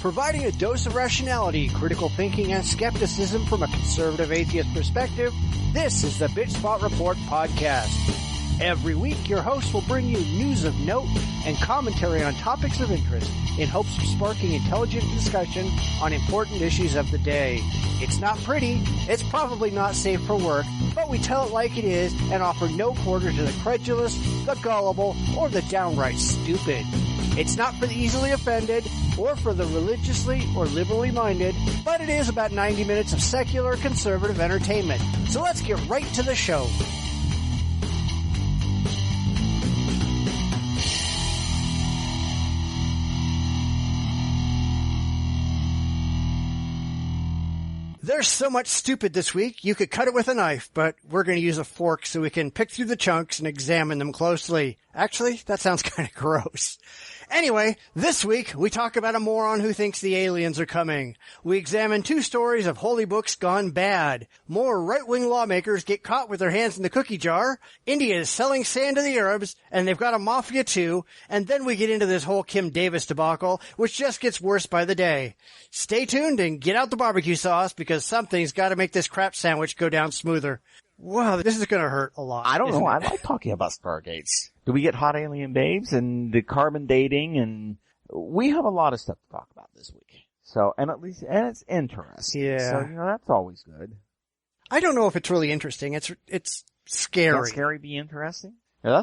Providing a dose of rationality, critical thinking, and skepticism from a conservative atheist perspective, this is the Bitchspot Report podcast. Every week, your host will bring you news of note and commentary on topics of interest in hopes of sparking intelligent discussion on important issues of the day. It's not pretty, it's probably not safe for work, but we tell it like it is and offer no quarter to the credulous, the gullible, or the downright stupid. It's not for the easily offended or for the religiously or liberally minded, but it is about 90 minutes of secular conservative entertainment. So let's get right to the show. There's so much stupid this week, you could cut it with a knife, but we're going to use a fork so we can pick through the chunks and examine them closely. Actually, that sounds kind of gross. Anyway, this week, we talk about a moron who thinks the aliens are coming. We examine 2 stories of holy books gone bad. More right-wing lawmakers get caught with their hands in the cookie jar. India is selling sand to the Arabs, and they've got a mafia too. And then we get into this whole Kim Davis debacle, which just gets worse by the day. Stay tuned and get out the barbecue sauce, because something's got to make this crap sandwich go down smoother. Wow, this is going to hurt a lot. I don't know. I like talking about Stargates. Do we get hot alien babes and the carbon dating? And we have a lot of stuff to talk about this week. So, and it's interesting. Yeah. So, that's always good. I don't know if it's really interesting. It's scary. Can scary be interesting? Yeah,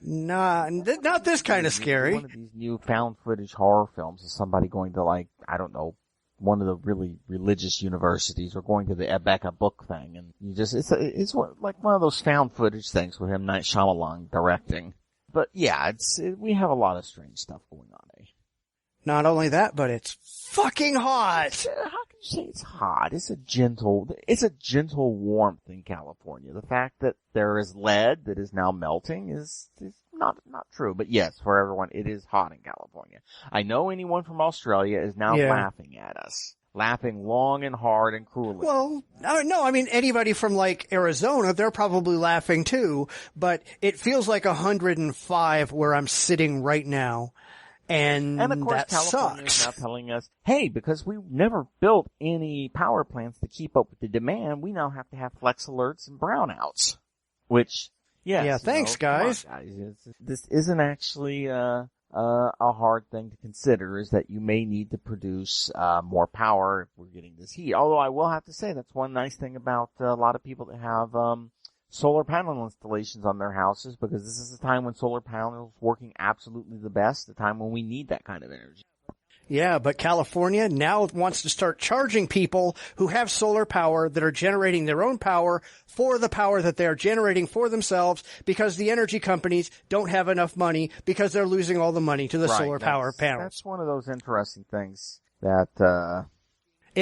not this kind of scary. One of these new found footage horror films is somebody going to one of the really religious universities, or going to the Abeka book thing, and it's like one of those found footage things with M. Night Shyamalan directing. But yeah, we have a lot of strange stuff going on, eh? Not only that, but it's fucking hot. How can you say it's hot? It's a gentle warmth in California. The fact that there is lead that is now melting is not true. But yes, for everyone, it is hot in California. I know anyone from Australia is now laughing at us. Laughing long and hard and cruelly. Well, no, I mean, anybody from Arizona, they're probably laughing too, but it feels like 105 where I'm sitting right now. And of course, that California sucks. is now telling us, hey, because we never built any power plants to keep up with the demand, we now have to have flex alerts and brownouts. Which, yes. Yeah, thanks, guys. This isn't actually a hard thing to consider, is that you may need to produce more power if we're getting this heat. Although I will have to say that's one nice thing about a lot of people that have solar panel installations on their houses, because this is the time when solar panels working absolutely the best, the time when we need that kind of energy. Yeah, but California now wants to start charging people who have solar power that are generating their own power for the power that they're generating for themselves, because the energy companies don't have enough money because they're losing all the money to the solar power panels. That's one of those interesting things that,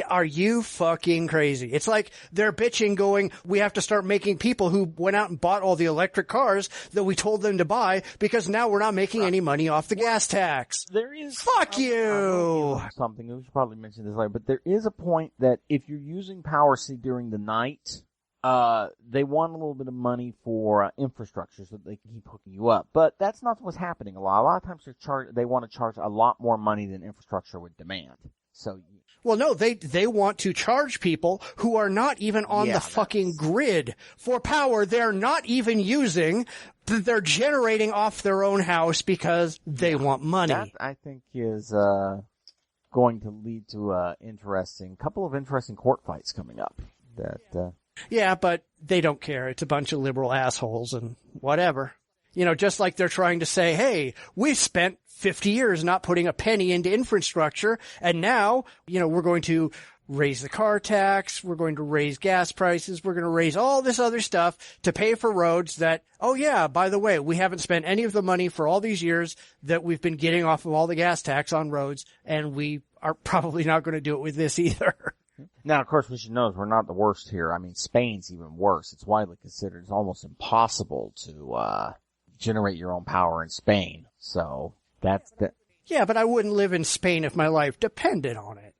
Are you fucking crazy? It's like they're bitching going, we have to start making people who went out and bought all the electric cars that we told them to buy, because now we're not making any money off the gas tax. There is... Fuck you! Something, we should probably mention this later, but there is a point that if you're using power, say, during the night, they want a little bit of money for infrastructure so that they can keep hooking you up. But that's not what's happening a lot. A lot of times they want to charge a lot more money than infrastructure would demand. So... Well, no, they want to charge people who are not even on the fucking grid for power they're not even using, that they're generating off their own house because they want money. That, I think, is going to lead to a couple of interesting court fights coming up. Yeah, but they don't care. It's a bunch of liberal assholes and whatever. Just like they're trying to say, hey, we spent 50 years not putting a penny into infrastructure, and now, we're going to raise the car tax, we're going to raise gas prices, we're going to raise all this other stuff to pay for roads that, oh yeah, by the way, we haven't spent any of the money for all these years that we've been getting off of all the gas tax on roads, and we are probably not going to do it with this either. Now, of course, we should know we're not the worst here. I mean, Spain's even worse. It's widely considered it's almost impossible to generate your own power in Spain. So that's the... Yeah, but I wouldn't live in Spain if my life depended on it.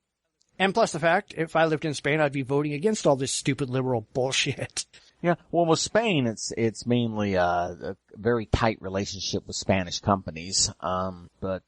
And plus the fact, if I lived in Spain, I'd be voting against all this stupid liberal bullshit. Yeah, well, with Spain, it's mainly a very tight relationship with Spanish companies. But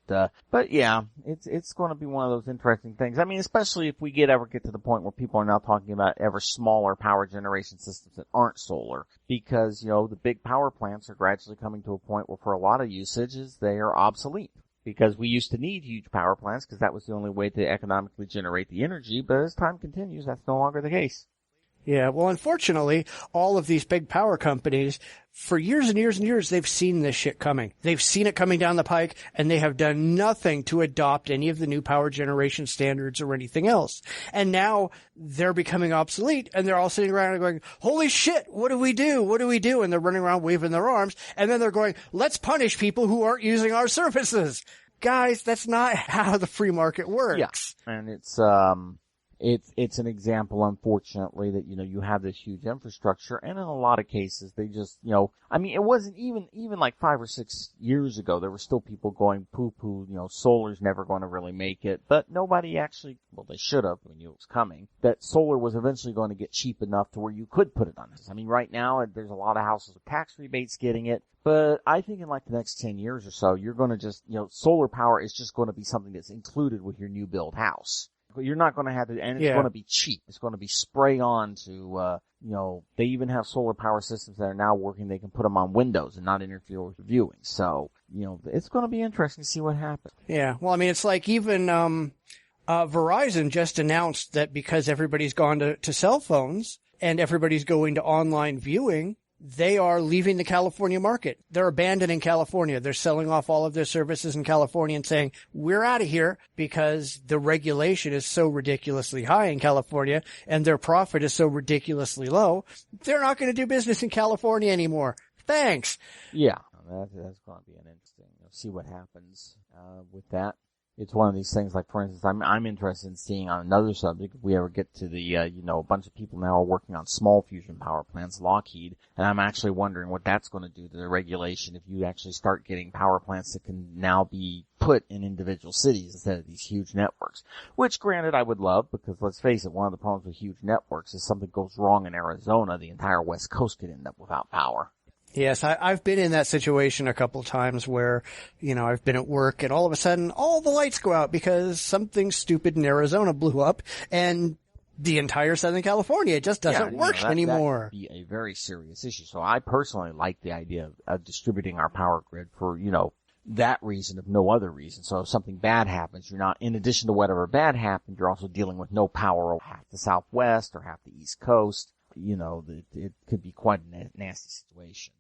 yeah, it's going to be one of those interesting things. I mean, especially if we ever get to the point where people are now talking about ever smaller power generation systems that aren't solar, because the big power plants are gradually coming to a point where, for a lot of usages, they are obsolete. Because we used to need huge power plants because that was the only way to economically generate the energy, but as time continues, that's no longer the case. Yeah, well, unfortunately, all of these big power companies, for years and years and years, they've seen this shit coming. They've seen it coming down the pike, and they have done nothing to adopt any of the new power generation standards or anything else. And now they're becoming obsolete, and they're all sitting around and going, holy shit, what do we do? What do we do? And they're running around waving their arms, and then they're going, let's punish people who aren't using our services. Guys, that's not how the free market works. Yeah, and it's an example, unfortunately, that, you have this huge infrastructure, and in a lot of cases, they just, I mean, it wasn't even like 5 or 6 years ago, there were still people going poo-poo, solar's never going to really make it, but nobody actually, well, they should have, we knew it was coming, that solar was eventually going to get cheap enough to where you could put it on this. I mean, right now, there's a lot of houses with tax rebates getting it, but I think in like the next 10 years or so, you're going to just, solar power is just going to be something that's included with your new build house. You're not going to have to, and it's going to be cheap. It's going to be spray on to, they even have solar power systems that are now working. They can put them on windows and not interfere with viewing. So, it's going to be interesting to see what happens. Yeah. Well, I mean, it's like even, Verizon just announced that because everybody's gone to cell phones and everybody's going to online viewing, they are leaving the California market. They're abandoning California. They're selling off all of their services in California and saying, we're out of here because the regulation is so ridiculously high in California and their profit is so ridiculously low. They're not going to do business in California anymore. Thanks. Yeah, that's going to be an interesting. See what happens with that. It's one of these things, like, for instance, I'm interested in seeing on another subject, if we ever get to the, a bunch of people now are working on small fusion power plants, Lockheed, and I'm actually wondering what that's going to do to the regulation if you actually start getting power plants that can now be put in individual cities instead of these huge networks. Which, granted, I would love, because let's face it, one of the problems with huge networks is something goes wrong in Arizona, the entire West Coast could end up without power. Yes, I've been in that situation a couple of times where, I've been at work and all of a sudden all the lights go out because something stupid in Arizona blew up and the entire Southern California just doesn't work anymore. That would be a very serious issue. So I personally like the idea of distributing our power grid for, that reason, if no other reason. So if something bad happens, you're not, in addition to whatever bad happened, you're also dealing with no power over half the Southwest or half the East Coast. It could be quite a nasty situation.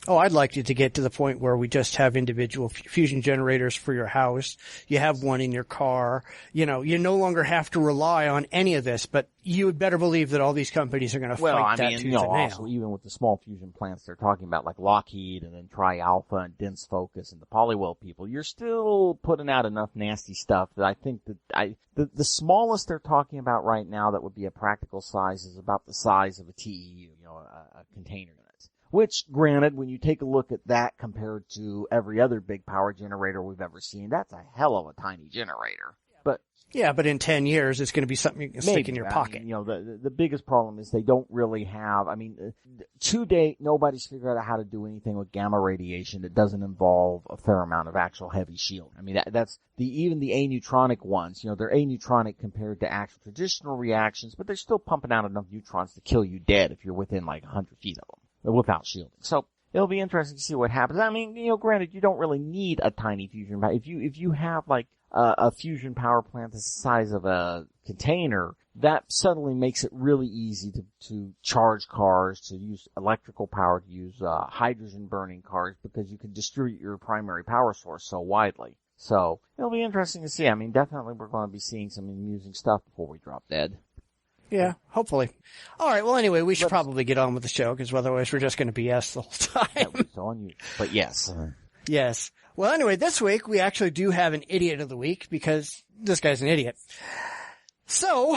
Oh, I'd like it to get to the point where we just have individual fusion generators for your house. You have one in your car. You no longer have to rely on any of this, but you would better believe that all these companies are going to fight that tooth and nail. Also, even with the small fusion plants they're talking about, like Lockheed and then Tri-Alpha and Dense Focus and the Polywell people, you're still putting out enough nasty stuff that I think that the smallest they're talking about right now that would be a practical size is about the size of a TEU, a container. Which, granted, when you take a look at that compared to every other big power generator we've ever seen, that's a hell of a tiny generator. But in 10 years, it's going to be something you can stick in your pocket. The biggest problem is they don't really have, to date, nobody's figured out how to do anything with gamma radiation that doesn't involve a fair amount of actual heavy shielding. That's even the aneutronic ones, they're aneutronic compared to actual traditional reactions, but they're still pumping out enough neutrons to kill you dead if you're within like 100 feet of them. Without shielding. So it'll be interesting to see what happens. Granted, you don't really need a tiny fusion power. If you have like a fusion power plant the size of a container, that suddenly makes it really easy to charge cars, to use electrical power, to use hydrogen burning cars, because you can distribute your primary power source so widely. So it'll be interesting to see. Definitely we're going to be seeing some amusing stuff before we drop dead. Yeah, hopefully. All right, well, anyway, we should probably get on with the show, because otherwise we're just going to BS the whole time. That was on you. But yes. Yes. Well, anyway, this week we actually do have an idiot of the week, because this guy's an idiot. So,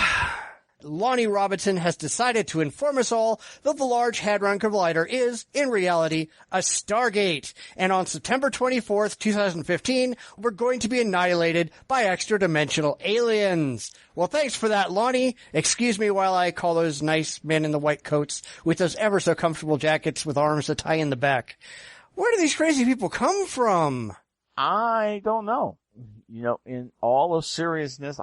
Lonnie Robinson has decided to inform us all that the Large Hadron Collider is, in reality, a Stargate. And on September 24th, 2015, we're going to be annihilated by extra-dimensional aliens. Well, thanks for that, Lonnie. Excuse me while I call those nice men in the white coats with those ever-so-comfortable jackets with arms that tie in the back. Where do these crazy people come from? I don't know. You know, in all of seriousness,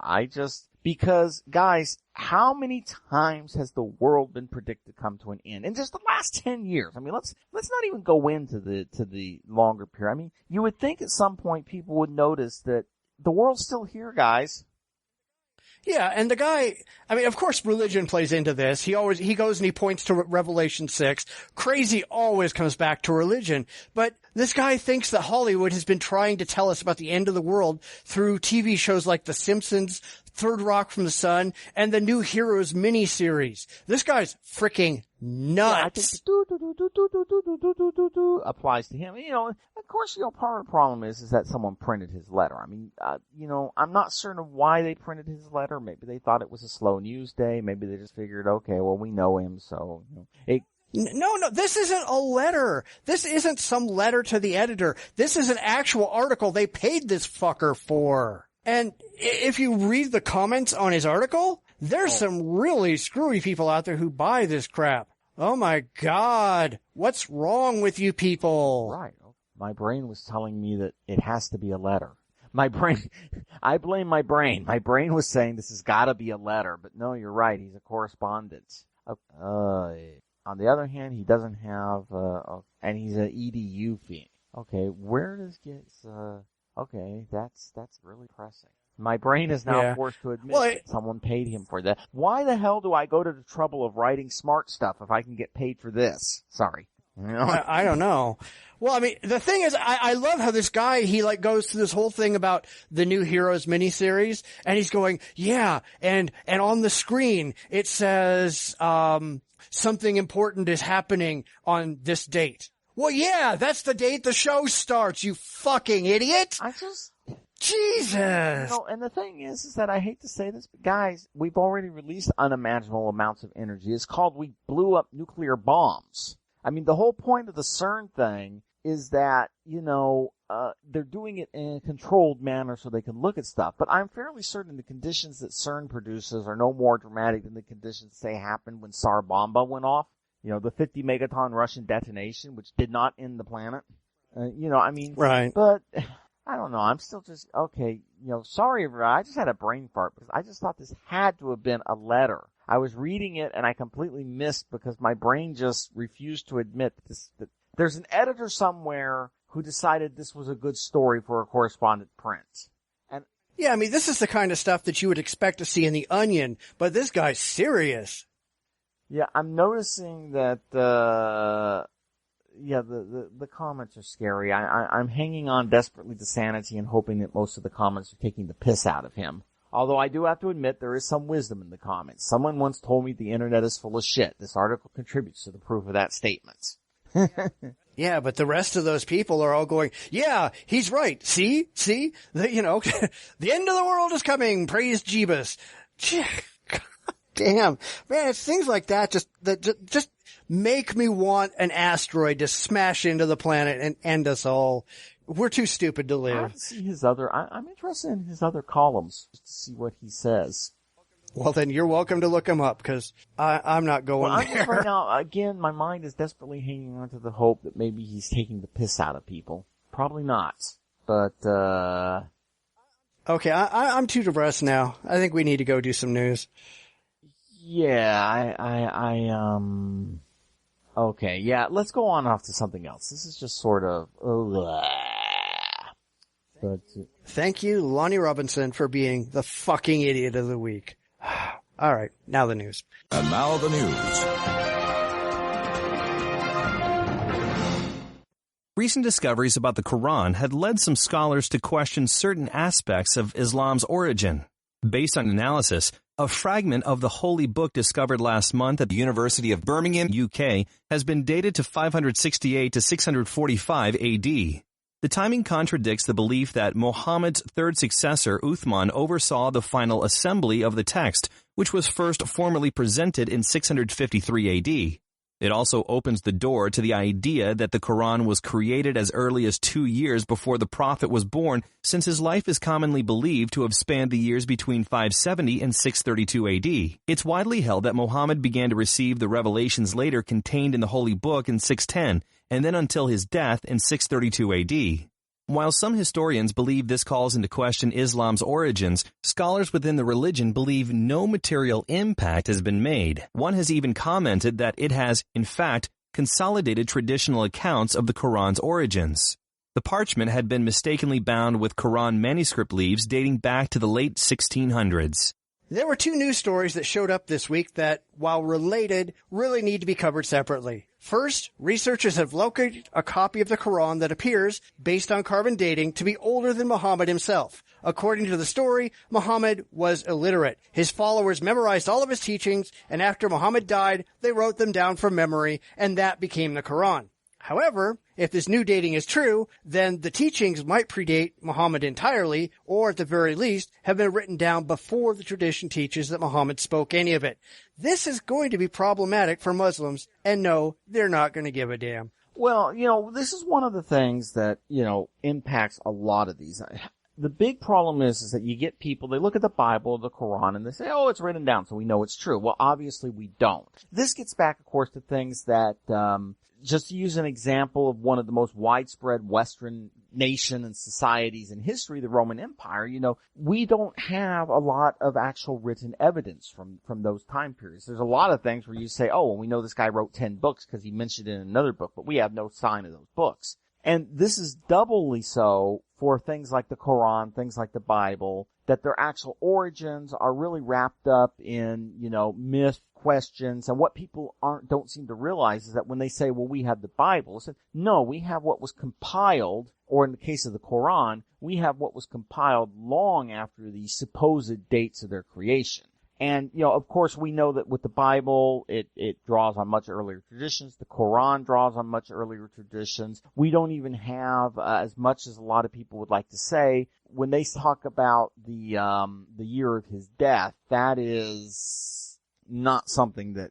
because, guys, how many times has the world been predicted to come to an end? In just the last 10 years. I mean, let's not even go into the longer period. I mean, you would think at some point people would notice that the world's still here, guys. Yeah, and the guy, I mean, of course religion plays into this. He goes and he points to Revelation 6. Crazy always comes back to religion. But this guy thinks that Hollywood has been trying to tell us about the end of the world through TV shows like The Simpsons, Third Rock from the Sun, and the New Heroes miniseries. This guy's freaking nuts. Yeah, I think applies to him. You know, of course, you know, part of the problem is that someone printed his letter. I mean, you know, I'm not certain of why they printed his letter. Maybe they thought it was a slow news day. Maybe they just figured, okay, well, we know him, so, you know, No, this isn't a letter. This isn't some letter to the editor. This is an actual article they paid this fucker for. And if you read the comments on his article, there's some really screwy people out there who buy this crap. Oh my God. What's wrong with you people? Right. My brain was telling me that it has to be a letter. My brain, I blame my brain. My brain was saying this has got to be a letter, but no, you're right. He's a correspondent. On the other hand, he doesn't have, and he's an EDU fee. Okay, where does okay, that's really pressing. My brain is now forced to admit that someone paid him for that. Why the hell do I go to the trouble of writing smart stuff if I can get paid for this? Sorry. You know? I don't know. Well, I mean, the thing is, I love how this guy, he like goes through this whole thing about the New Heroes miniseries, and he's going, yeah, and on the screen, it says, something important is happening on this date. Well, yeah, that's the date the show starts, you fucking idiot! Jesus! No, and the thing is that I hate to say this, but guys, we've already released unimaginable amounts of energy. It's called we blew up nuclear bombs. I mean, the whole point of the CERN thing is that, you know, they're doing it in a controlled manner so they can look at stuff. But I'm fairly certain the conditions that CERN produces are no more dramatic than the conditions, say, happened when Tsar Bomba went off. You know, the 50 megaton Russian detonation, which did not end the planet. You know, I mean, right. But I don't know. I'm still just, okay, you know, sorry, everybody. I just had a brain fart because I just thought this had to have been a letter. I was reading it and I completely missed because my brain just refused to admit that there's an editor somewhere who decided this was a good story for a correspondent print. And yeah, I mean, this is the kind of stuff that you would expect to see in The Onion, but this guy's serious. Yeah, I'm noticing that, the comments are scary. I'm hanging on desperately to sanity and hoping that most of the comments are taking the piss out of him. Although I do have to admit there is some wisdom in the comments. Someone once told me the internet is full of shit. This article contributes to the proof of that statement. Yeah, but the rest of those people are all going, yeah, he's right. See, you know, the end of the world is coming. Praise Jeebus. Damn, man, it's things like that just make me want an asteroid to smash into the planet and end us all. We're too stupid to live. I want to see his I'm interested in his other columns just to see what he says. Well, then you're welcome to look him up because I'm not going there. Right now, again, my mind is desperately hanging on to the hope that maybe he's taking the piss out of people. Probably not, but okay, I'm too depressed now. I think we need to go do some news. Yeah, okay, yeah, let's go on off to something else. This is just sort of, but thank you, Lonnie Robinson, for being the fucking idiot of the week. All right, now the news. And now the news. Recent discoveries about the Qur'an had led some scholars to question certain aspects of Islam's origin. Based on analysis, a fragment of the holy book discovered last month at the University of Birmingham, UK, has been dated to 568 to 645 AD. The timing contradicts the belief that Muhammad's third successor, Uthman, oversaw the final assembly of the text, which was first formally presented in 653 AD. It also opens the door to the idea that the Qur'an was created as early as 2 years before the Prophet was born, since his life is commonly believed to have spanned the years between 570 and 632 AD. It's widely held that Muhammad began to receive the revelations later contained in the Holy Book in 610, and then until his death in 632 AD. While some historians believe this calls into question Islam's origins, scholars within the religion believe no material impact has been made. One has even commented that it has, in fact, consolidated traditional accounts of the Quran's origins. The parchment had been mistakenly bound with Quran manuscript leaves dating back to the late 1600s. There were 2 news stories that showed up this week that, while related, really need to be covered separately. First, researchers have located a copy of the Quran that appears, based on carbon dating, to be older than Muhammad himself. According to the story, Muhammad was illiterate. His followers memorized all of his teachings, and after Muhammad died, they wrote them down from memory, and that became the Quran. However, if this new dating is true, then the teachings might predate Muhammad entirely, or at the very least, have been written down before the tradition teaches that Muhammad spoke any of it. This is going to be problematic for Muslims, and no, they're not going to give a damn. Well, this is one of the things that, impacts a lot of these. The big problem is that you get people, they look at the Bible, the Quran, and they say, oh, it's written down, so we know it's true. Well, obviously we don't. This gets back, of course, to things that, just to use an example of one of the most widespread Western nation and societies in history, the Roman Empire, we don't have a lot of actual written evidence from those time periods. There's a lot of things where you say, oh, well, we know this guy wrote 10 books because he mentioned it in another book, but we have no sign of those books. And this is doubly so for things like the Quran, things like the Bible, that their actual origins are really wrapped up in, myth, questions, and what people don't seem to realize is that when they say, well, we have the Bible, it's no, we have what was compiled, or in the case of the Quran, we have what was compiled long after the supposed dates of their creation. And, of course, we know that with the Bible, it draws on much earlier traditions. The Quran draws on much earlier traditions. We don't even have, as much as a lot of people would like to say, when they talk about the year of his death, that is not something that,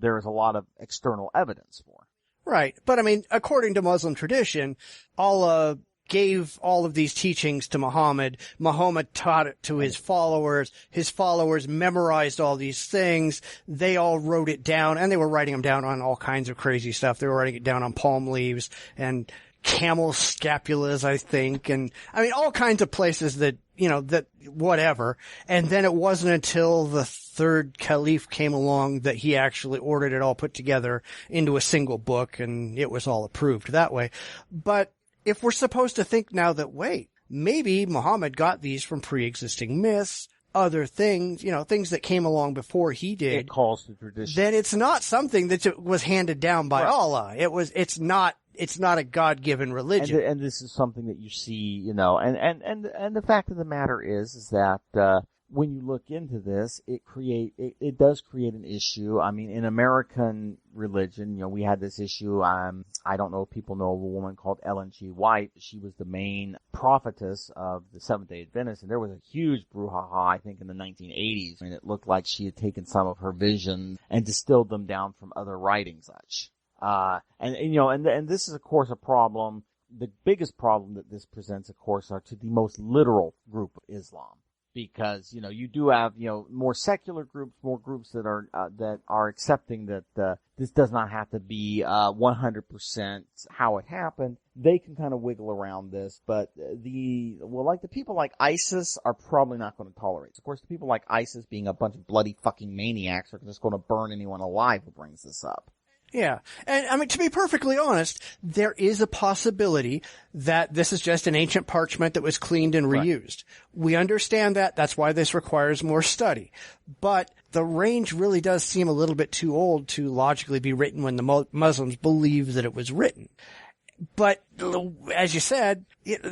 there is a lot of external evidence for. Right. But according to Muslim tradition, Allah gave all of these teachings to Muhammad. Muhammad taught it to his followers. His followers memorized all these things. They all wrote it down, and they were writing them down on all kinds of crazy stuff. They were writing it down on palm leaves and camel scapulas, I think, and all kinds of places that, that whatever. And then it wasn't until the 3rd caliph came along that he actually ordered it all put together into a single book, and it was all approved that way. But if we're supposed to think now that, wait, maybe Muhammad got these from pre-existing myths, other things, things that came along before he did. It calls to tradition. Then it's not something that was handed down by Allah. It's not a God-given religion. And this is something that you see, and the fact of the matter is that, when you look into this, it does create an issue. In American religion, we had this issue. I don't know if people know of a woman called Ellen G. White. She was the main prophetess of the Seventh-day Adventists, and there was a huge brouhaha, I think, in the 1980s. It looked like she had taken some of her visions and distilled them down from other writings, such. And this is, of course, a problem. The biggest problem that this presents, of course, are to the most literal group of Islam. Because, you do have, more secular groups, more groups that are accepting that, this does not have to be, 100% how it happened. They can kind of wiggle around this, but the people like ISIS are probably not going to tolerate it. Of course, the people like ISIS, being a bunch of bloody fucking maniacs, are just going to burn anyone alive who brings this up. Yeah. And to be perfectly honest, there is a possibility that this is just an ancient parchment that was cleaned and reused. Right. We understand that. That's why this requires more study. But the range really does seem a little bit too old to logically be written when the Muslims believe that it was written. But as you said,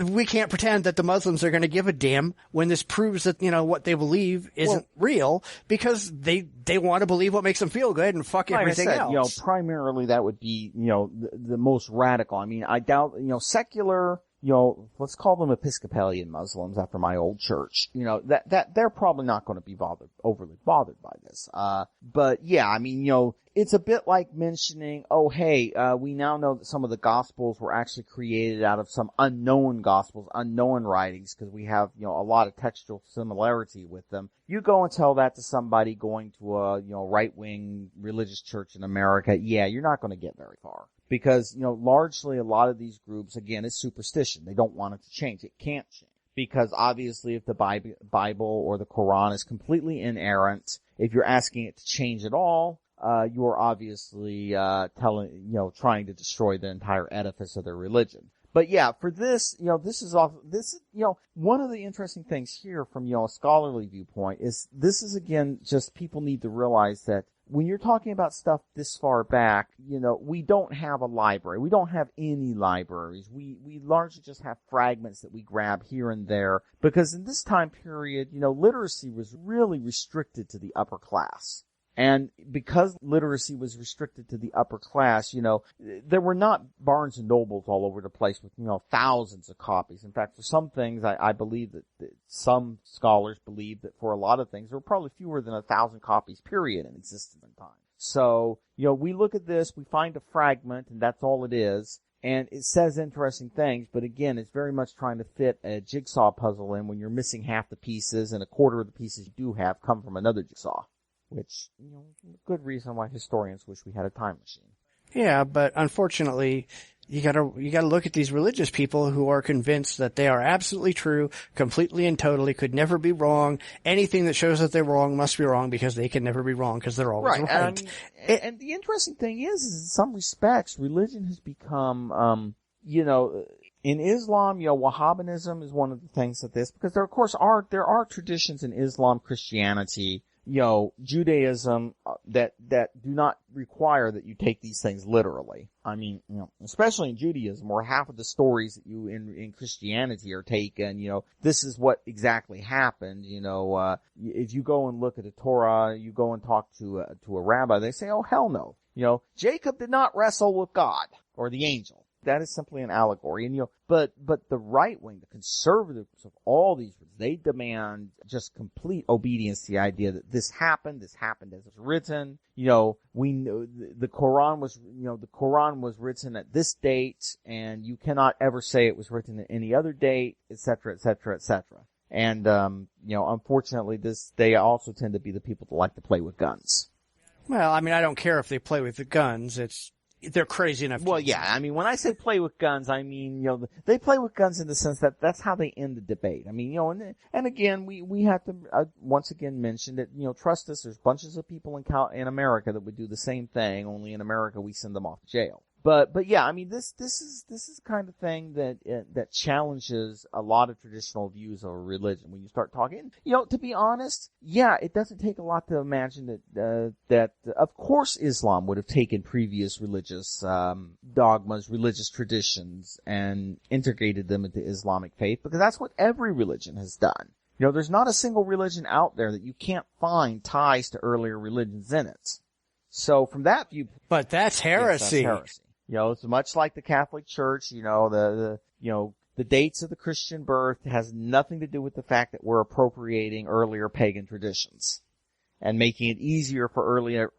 we can't pretend that the Muslims are going to give a damn when this proves that, what they believe isn't real, because they want to believe what makes them feel good and fuck everything else. Primarily that would be, the most radical. I doubt, secular let's call them Episcopalian Muslims after my old church, that they're probably not going to be overly bothered by this. But yeah, I mean, it's a bit like mentioning, we now know that some of the Gospels were actually created out of some unknown Gospels, unknown writings, because we have, a lot of textual similarity with them. You go and tell that to somebody going to a, right-wing religious church in America, yeah, you're not going to get very far. Because, largely a lot of these groups, again, is superstition. They don't want it to change. It can't change. Because obviously if the Bible or the Qur'an is completely inerrant, if you're asking it to change at all, you're obviously, trying to destroy the entire edifice of their religion. But yeah, for this, one of the interesting things here from, a scholarly viewpoint is this is again just people need to realize that when you're talking about stuff this far back, we don't have a library. We don't have any libraries. We largely just have fragments that we grab here and there because in this time period, literacy was really restricted to the upper class. And because literacy was restricted to the upper class, there were not Barnes and Nobles all over the place with, thousands of copies. In fact, for some things, I believe that some scholars believe that for a lot of things, there were probably fewer than 1,000 copies, period, in existence in time. So, we look at this, we find a fragment, and that's all it is. And it says interesting things, but again, it's very much trying to fit a jigsaw puzzle in when you're missing half the pieces and a quarter of the pieces you do have come from another jigsaw. Which, good reason why historians wish we had a time machine. Yeah, but unfortunately, you gotta look at these religious people who are convinced that they are absolutely true, completely and totally, could never be wrong. Anything that shows that they're wrong must be wrong because they can never be wrong because they're always right. And the interesting thing is in some respects, religion has become, in Islam, Wahhabinism is one of the things that this, because there are traditions in Islam, Christianity, Judaism, that do not require that you take these things literally. I mean, especially in Judaism, where half of the stories that you in Christianity are taken, this is what exactly happened, if you go and look at the Torah, you go and talk to a rabbi, they say, oh, hell no. Jacob did not wrestle with God or the angel. That is simply an allegory. And, but the right wing, the conservatives of all these, they demand just complete obedience to the idea that this happened as it's written. We know the Qur'an was written at this date, and you cannot ever say it was written at any other date, et cetera, et cetera, et cetera. And, unfortunately they also tend to be the people that like to play with guns. Well, I mean, I don't care if they play with the guns. They're crazy enough. Well, yeah. I mean, when I say play with guns, I mean, they play with guns in the sense that that's how they end the debate. I mean, and again, we have to once again mention that, trust us, there's bunches of people in America that would do the same thing. Only in America we send them off to jail. But yeah, I mean, this is the kind of thing that challenges a lot of traditional views of religion. When you start talking, to be honest, yeah, it doesn't take a lot to imagine that of course Islam would have taken previous religious dogmas, religious traditions, and integrated them into Islamic faith, because that's what every religion has done. There's not a single religion out there that you can't find ties to earlier religions in it. So from that view, but that's heresy. Yes, that's heresy. It's much like the Catholic Church, the dates of the Christian birth has nothing to do with the fact that we're appropriating earlier pagan traditions and making it easier for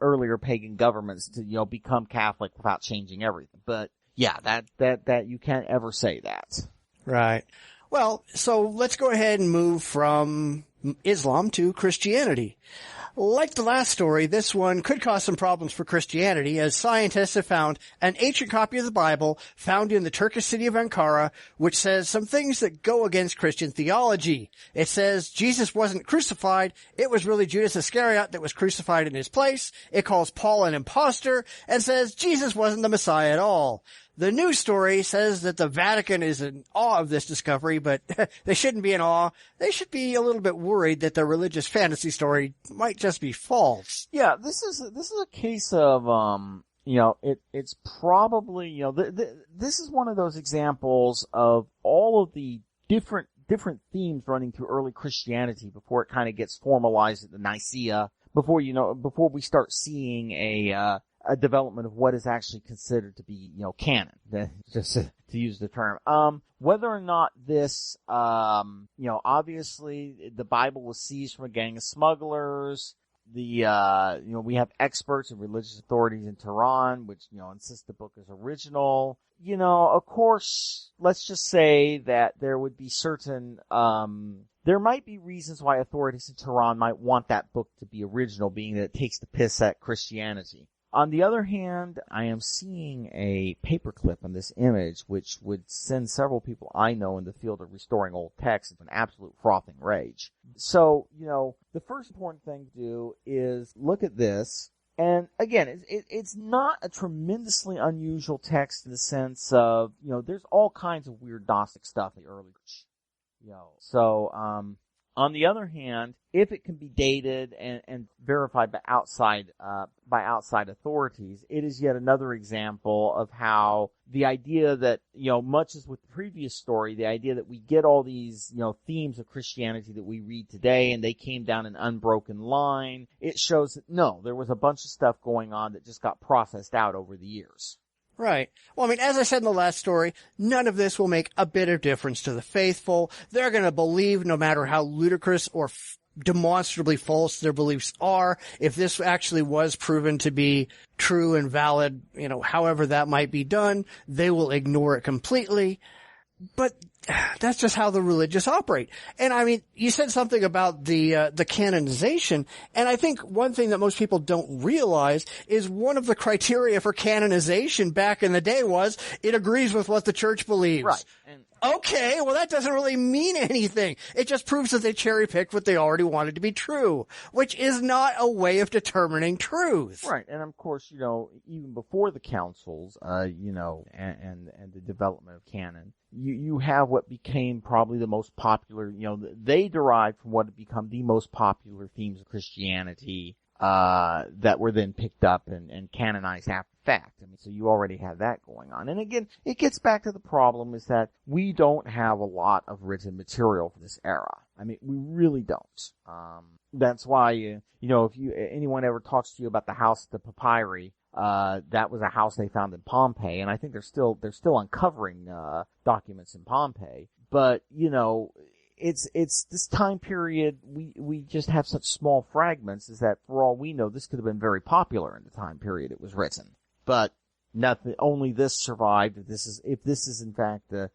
earlier pagan governments to, become Catholic without changing everything. But yeah, that you can't ever say that. Right. Well, so let's go ahead and move from Islam to Christianity. Like the last story, this one could cause some problems for Christianity, as scientists have found an ancient copy of the Bible found in the Turkish city of Ankara, which says some things that go against Christian theology. It says Jesus wasn't crucified. It was really Judas Iscariot that was crucified in his place. It calls Paul an imposter and says Jesus wasn't the Messiah at all. The news story says that the Vatican is in awe of this discovery, but they shouldn't be in awe. They should be a little bit worried that the religious fantasy story might just be false. Yeah, this is a case of, it's probably, this is one of those examples of all of the different themes running through early Christianity before it kind of gets formalized at the Nicaea, before we start seeing a a development of what is actually considered to be, canon, just to use the term. Whether or not this, obviously the Bible was seized from a gang of smugglers. We have experts and religious authorities in Tehran, which, insist the book is original. Of course, let's just say that there would be certain, there might be reasons why authorities in Tehran might want that book to be original, being that it takes the piss at Christianity. On the other hand, I am seeing a paperclip on this image, which would send several people I know in the field of restoring old texts into an absolute frothing rage. So, the first important thing to do is look at this. And again, it's not a tremendously unusual text in the sense of, there's all kinds of weird Gnostic stuff in the early church. On the other hand, if it can be dated and verified by outside authorities, it is yet another example of how the idea that, much as with the previous story, the idea that we get all these, themes of Christianity that we read today and they came down an unbroken line, it shows that no, there was a bunch of stuff going on that just got processed out over the years. Right. Well, as I said in the last story, none of this will make a bit of difference to the faithful. They're going to believe no matter how ludicrous or demonstrably false their beliefs are. If this actually was proven to be true and valid, however that might be done, they will ignore it completely. But that's just how the religious operate. And you said something about the canonization, and I think one thing that most people don't realize is one of the criteria for canonization back in the day was it agrees with what the church believes. Right. Okay, well that doesn't really mean anything. It just proves that they cherry-picked what they already wanted to be true, which is not a way of determining truth. Right, and of course, even before the councils, and the development of canon, you have what became probably the most popular, they derived from what had become the most popular themes of Christianity, that were then picked up and canonized after the fact. So you already have that going on. And again, it gets back to the problem is that we don't have a lot of written material for this era. We really don't. That's why, if anyone ever talks to you about the house, the papyri, that was a house they found in Pompeii, and I think they're still uncovering, documents in Pompeii. But, it's this time period, we just have such small fragments is that for all we know, this could have been very popular in the time period it was written. But nothing, only this survived. If this is in fact, an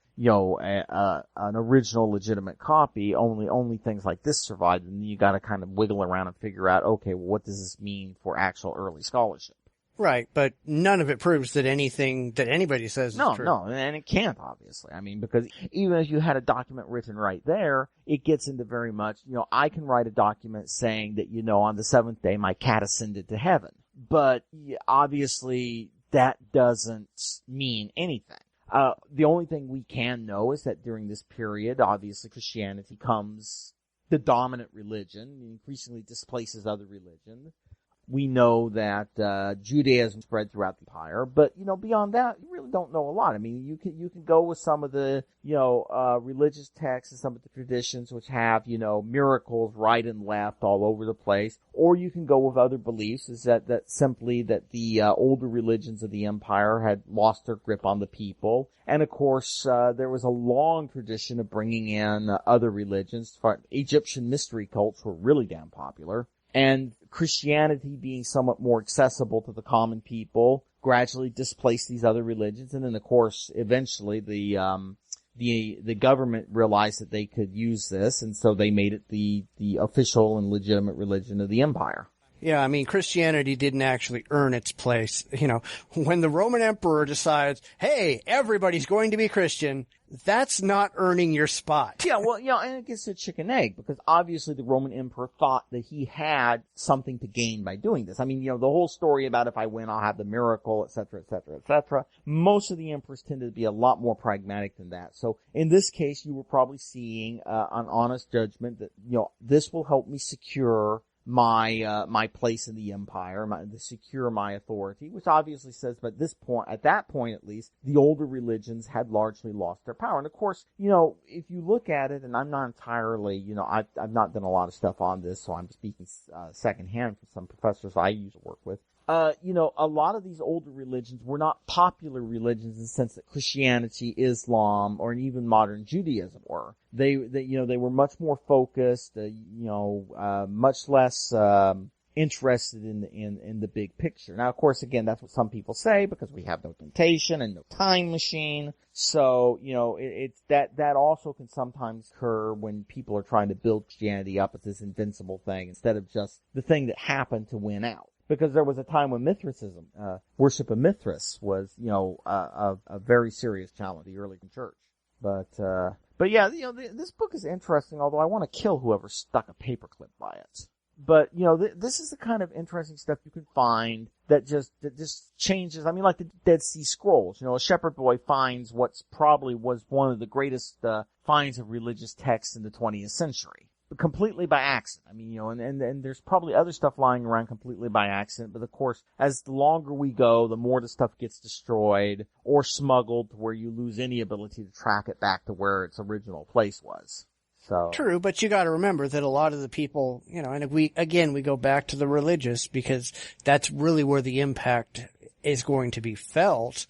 original legitimate copy, only things like this survived, and you gotta kind of wiggle around and figure out, okay, well, what does this mean for actual early scholarship? Right, but none of it proves that anything that anybody says is true. No, and it can't, obviously. Because even if you had a document written right there, it gets into very much, I can write a document saying that, on the seventh day my cat ascended to heaven. But obviously that doesn't mean anything. The only thing we can know is that during this period, obviously Christianity becomes the dominant religion, increasingly displaces other religions. We know that Judaism spread throughout the empire, but beyond that, you really don't know a lot. You can go with some of the religious texts and some of the traditions which have miracles right and left all over the place, or you can go with other beliefs. Is that simply that the older religions of the empire had lost their grip on the people, and of course there was a long tradition of bringing in other religions. Egyptian mystery cults were really damn popular. And Christianity being somewhat more accessible to the common people gradually displaced these other religions. And then, of course, eventually the government realized that they could use this, and so they made it the official and legitimate religion of the empire. Yeah, Christianity didn't actually earn its place. When the Roman emperor decides, hey, everybody's going to be Christian, that's not earning your spot. Yeah, well, and it gets to chicken egg, because obviously the Roman emperor thought that he had something to gain by doing this. The whole story about if I win, I'll have the miracle, et cetera, et cetera, et cetera. Most of the emperors tended to be a lot more pragmatic than that. So in this case, you were probably seeing an honest judgment that, this will help me secure my place in the empire, to secure my authority, which obviously says, but at that point at least, the older religions had largely lost their power. And of course, if you look at it, and I'm not entirely, I've not done a lot of stuff on this, so I'm speaking secondhand from some professors I used to work with. a lot of these older religions were not popular religions in the sense that Christianity, Islam, or even modern Judaism were. They were much more focused, much less, interested in the big picture. Now, of course, again, that's what some people say because we have no temptation and no time machine. So, it's that also can sometimes occur when people are trying to build Christianity up as this invincible thing instead of just the thing that happened to win out. Because there was a time when Mithraism, worship of Mithras was, a very serious challenge in the early church. But yeah, this book is interesting, although I want to kill whoever stuck a paperclip by it. But, this is the kind of interesting stuff you can find that just changes. I mean, like the Dead Sea Scrolls. A shepherd boy finds what's probably was one of the greatest, finds of religious texts in the 20th century. Completely by accident. I mean, and there's probably other stuff lying around completely by accident, but of course, as the longer we go, the more the stuff gets destroyed or smuggled to where you lose any ability to track it back to where its original place was. So. True, but you gotta remember that a lot of the people, and we go back to the religious because that's really where the impact is going to be felt.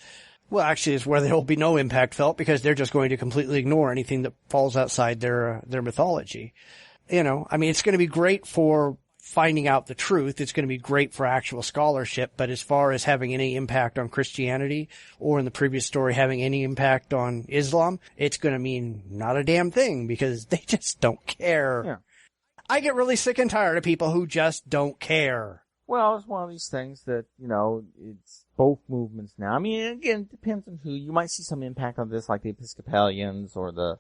Well, actually, it's where there will be no impact felt because they're just going to completely ignore anything that falls outside their mythology. It's going to be great for finding out the truth. It's going to be great for actual scholarship, but as far as having any impact on Christianity or in the previous story having any impact on Islam, it's going to mean not a damn thing because they just don't care. Yeah. I get really sick and tired of people who just don't care. Well, it's one of these things that, it's both movements now. I mean, again, it depends on who. You might see some impact on this, like the Episcopalians or the,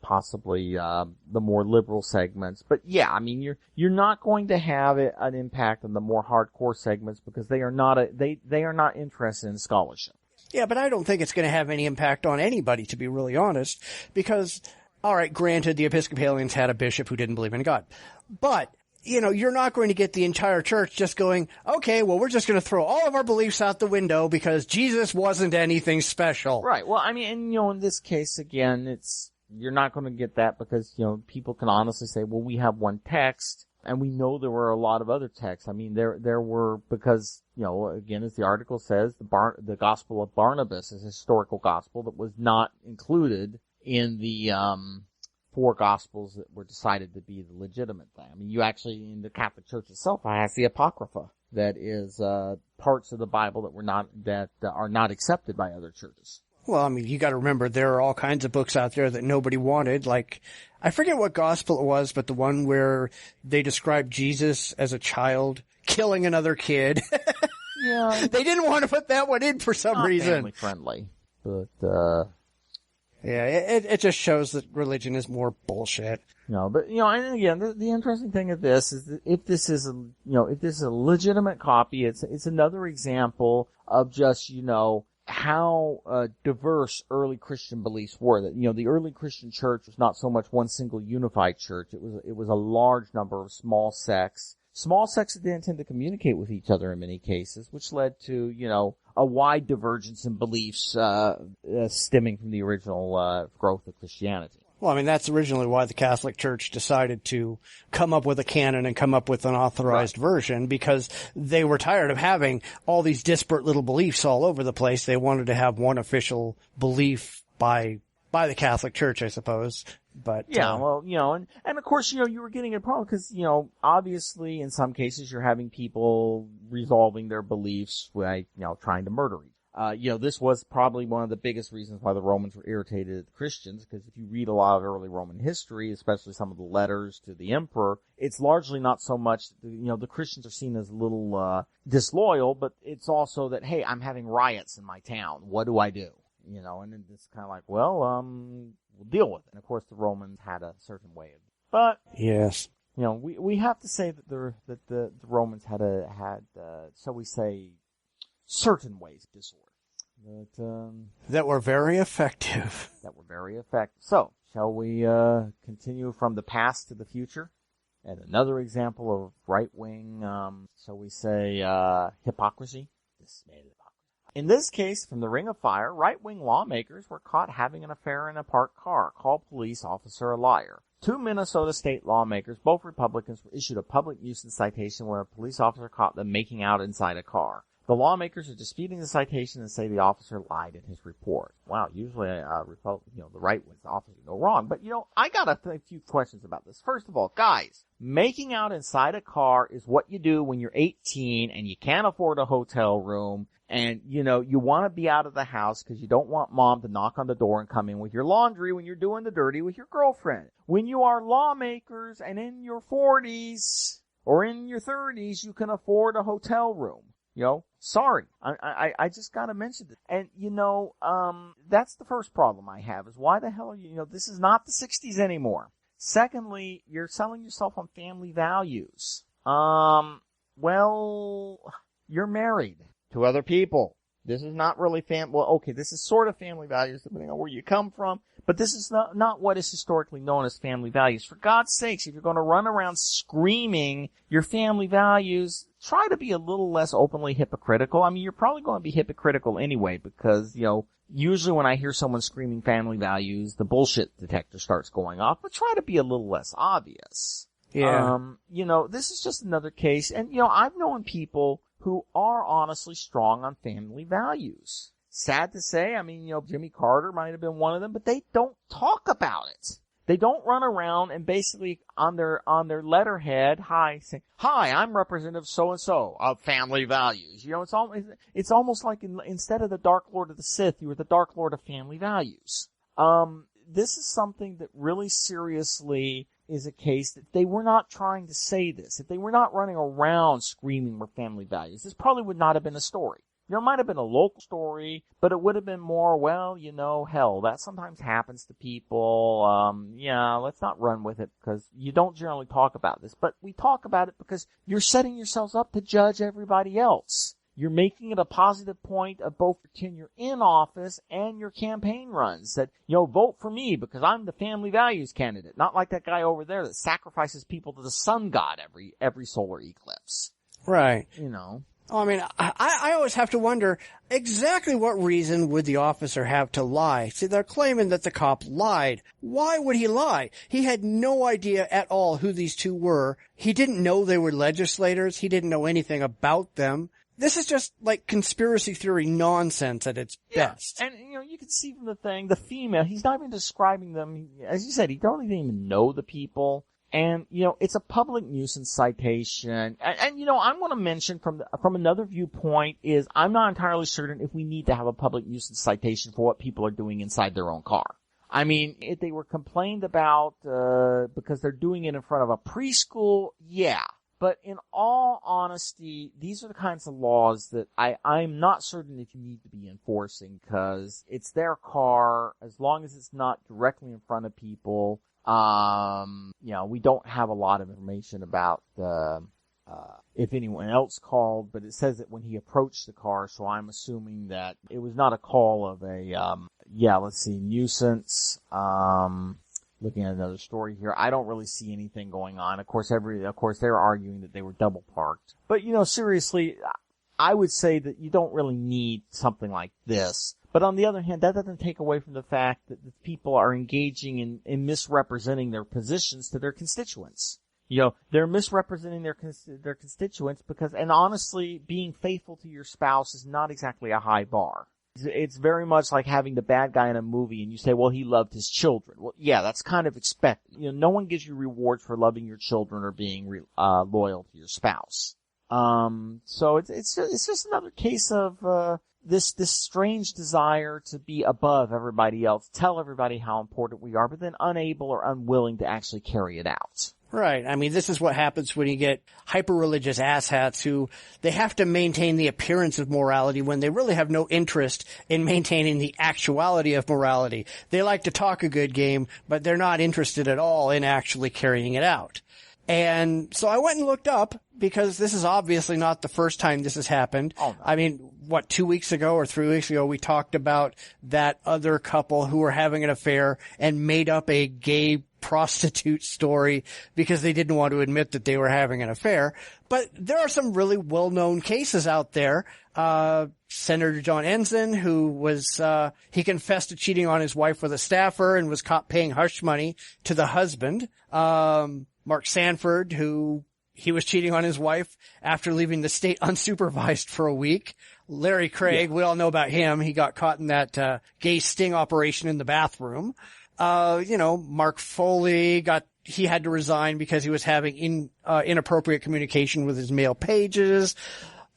possibly, the more liberal segments. But yeah, I mean, you're not going to have an impact on the more hardcore segments because they are not interested in scholarship. Yeah, but I don't think it's going to have any impact on anybody, to be really honest, because, alright, granted, the Episcopalians had a bishop who didn't believe in God. But, you're not going to get the entire church just going, okay, well, we're just going to throw all of our beliefs out the window because Jesus wasn't anything special. Right. Well, I mean, and, in this case, again, you're not going to get that because, people can honestly say, well, we have one text and we know there were a lot of other texts. I mean, there were, because, again, as the article says, the Gospel of Barnabas is a historical gospel that was not included in the, 4 Gospels that were decided to be the legitimate thing. I mean, you actually, in the Catholic Church itself, has the Apocrypha that is, parts of the Bible that are not accepted by other churches. Well, I mean, you gotta remember, there are all kinds of books out there that nobody wanted, like, I forget what gospel it was, but the one where they described Jesus as a child killing another kid. Yeah. They didn't want to put that one in for some reason. Family friendly. But, yeah, it just shows that religion is more bullshit. But, and again, the interesting thing of this is that if this is a legitimate copy, it's another example of just, how diverse early Christian beliefs were. That the early Christian church was not so much one single unified church. It was a large number of small sects that didn't tend to communicate with each other in many cases, which led to a wide divergence in beliefs stemming from the original growth of Christianity. Well, I mean, that's originally why the Catholic Church decided to come up with a canon and come up with an authorized version, because they were tired of having all these disparate little beliefs all over the place. They wanted to have one official belief by the Catholic Church, I suppose. But yeah, and of course, you were getting a problem because, obviously in some cases you're having people resolving their beliefs by, trying to murder each. This was probably one of the biggest reasons why the Romans were irritated at the Christians, because if you read a lot of early Roman history, especially some of the letters to the emperor, it's largely not so much, the Christians are seen as a little, disloyal, but it's also that, hey, I'm having riots in my town. What do I do? And then it's kind of like, well, we'll deal with it. And of course the Romans had a certain way of, but. Yes. We have to say that the Romans had shall we say, certain ways of disorder. That were very effective. So, shall we continue from the past to the future? And another example of right-wing, shall we say, hypocrisy? In this case, from the Ring of Fire, right-wing lawmakers were caught having an affair in a parked car. Call police officer a liar. 2 Minnesota state lawmakers, both Republicans, were issued a public nuisance citation where a police officer caught them making out inside a car. The lawmakers are disputing the citation and say the officer lied in his report. Wow, usually, the right wins, the officer go wrong. But, I got a few questions about this. First of all, guys, making out inside a car is what you do when you're 18 and you can't afford a hotel room and, you want to be out of the house because you don't want mom to knock on the door and come in with your laundry when you're doing the dirty with your girlfriend. When you are lawmakers and in your 40s or in your 30s, you can afford a hotel room. Sorry. I just gotta mention this. And, that's the first problem I have is why the hell are you, this is not the 60s anymore. Secondly, you're selling yourself on family values. Well, you're married to other people. This is not really this is sort of family values depending on where you come from, but this is not what is historically known as family values. For God's sakes, if you're going to run around screaming your family values, try to be a little less openly hypocritical. I mean, you're probably going to be hypocritical anyway because, usually when I hear someone screaming family values, the bullshit detector starts going off, but try to be a little less obvious. Yeah. This is just another case, and, I've known people who are honestly strong on family values. Sad to say, Jimmy Carter might have been one of them, but they don't talk about it. They don't run around and basically on their letterhead, say, hi, I'm Representative so-and-so of family values. It's almost like instead of the Dark Lord of the Sith, you were the Dark Lord of family values. This is something that really seriously is a case that they were not trying to say this. If they were not running around screaming for family values, this probably would not have been a story. It might have been a local story, but it would have been more, hell, that sometimes happens to people. Let's not run with it because you don't generally talk about this. But we talk about it because you're setting yourselves up to judge everybody else. You're making it a positive point of both your tenure in office and your campaign runs that, vote for me because I'm the family values candidate. Not like that guy over there that sacrifices people to the sun god every solar eclipse. Right. I always have to wonder exactly what reason would the officer have to lie. See, they're claiming that the cop lied. Why would he lie? He had no idea at all who these two were. He didn't know they were legislators. He didn't know anything about them. This is just like conspiracy theory nonsense at its best. And, you can see from the thing, the female, he's not even describing them. As you said, he don't even know the people. And, it's a public nuisance citation. And I'm going to mention from another viewpoint is I'm not entirely certain if we need to have a public nuisance citation for what people are doing inside their own car. I mean, if they were complained about, because they're doing it in front of a preschool, yeah. But in all honesty, these are the kinds of laws that I'm not certain if you need to be enforcing because it's their car. As long as it's not directly in front of people, we don't have a lot of information about if anyone else called, but it says that when he approached the car, so I'm assuming that it was not a call of a, nuisance. Looking at another story here, I don't really see anything going on. Of course, they're arguing that they were double parked. But, seriously, I would say that you don't really need something like this. But on the other hand, that doesn't take away from the fact that the people are engaging in misrepresenting their positions to their constituents. They're misrepresenting their constituents because, and honestly, being faithful to your spouse is not exactly a high bar. It's very much like having the bad guy in a movie and you say, well, he loved his children. Well, yeah, that's kind of expected. No one gives you rewards for loving your children or being loyal to your spouse. So it's just another case of this strange desire to be above everybody else, tell everybody how important we are, but then unable or unwilling to actually carry it out. Right. This is what happens when you get hyper-religious asshats who they have to maintain the appearance of morality when they really have no interest in maintaining the actuality of morality. They like to talk a good game, but they're not interested at all in actually carrying it out. And so I went and looked up because this is obviously not the first time this has happened. Oh, no. 2 weeks ago or 3 weeks ago, we talked about that other couple who were having an affair and made up a gay prostitute story because they didn't want to admit that they were having an affair. But there are some really well-known cases out there. Senator John Ensign, who was, he confessed to cheating on his wife with a staffer and was caught paying hush money to the husband. Mark Sanford, who he was cheating on his wife after leaving the state unsupervised for a week. Larry Craig, we all know about him. He got caught in that, gay sting operation in the bathroom. Mark Foley he had to resign because he was having inappropriate communication with his male pages.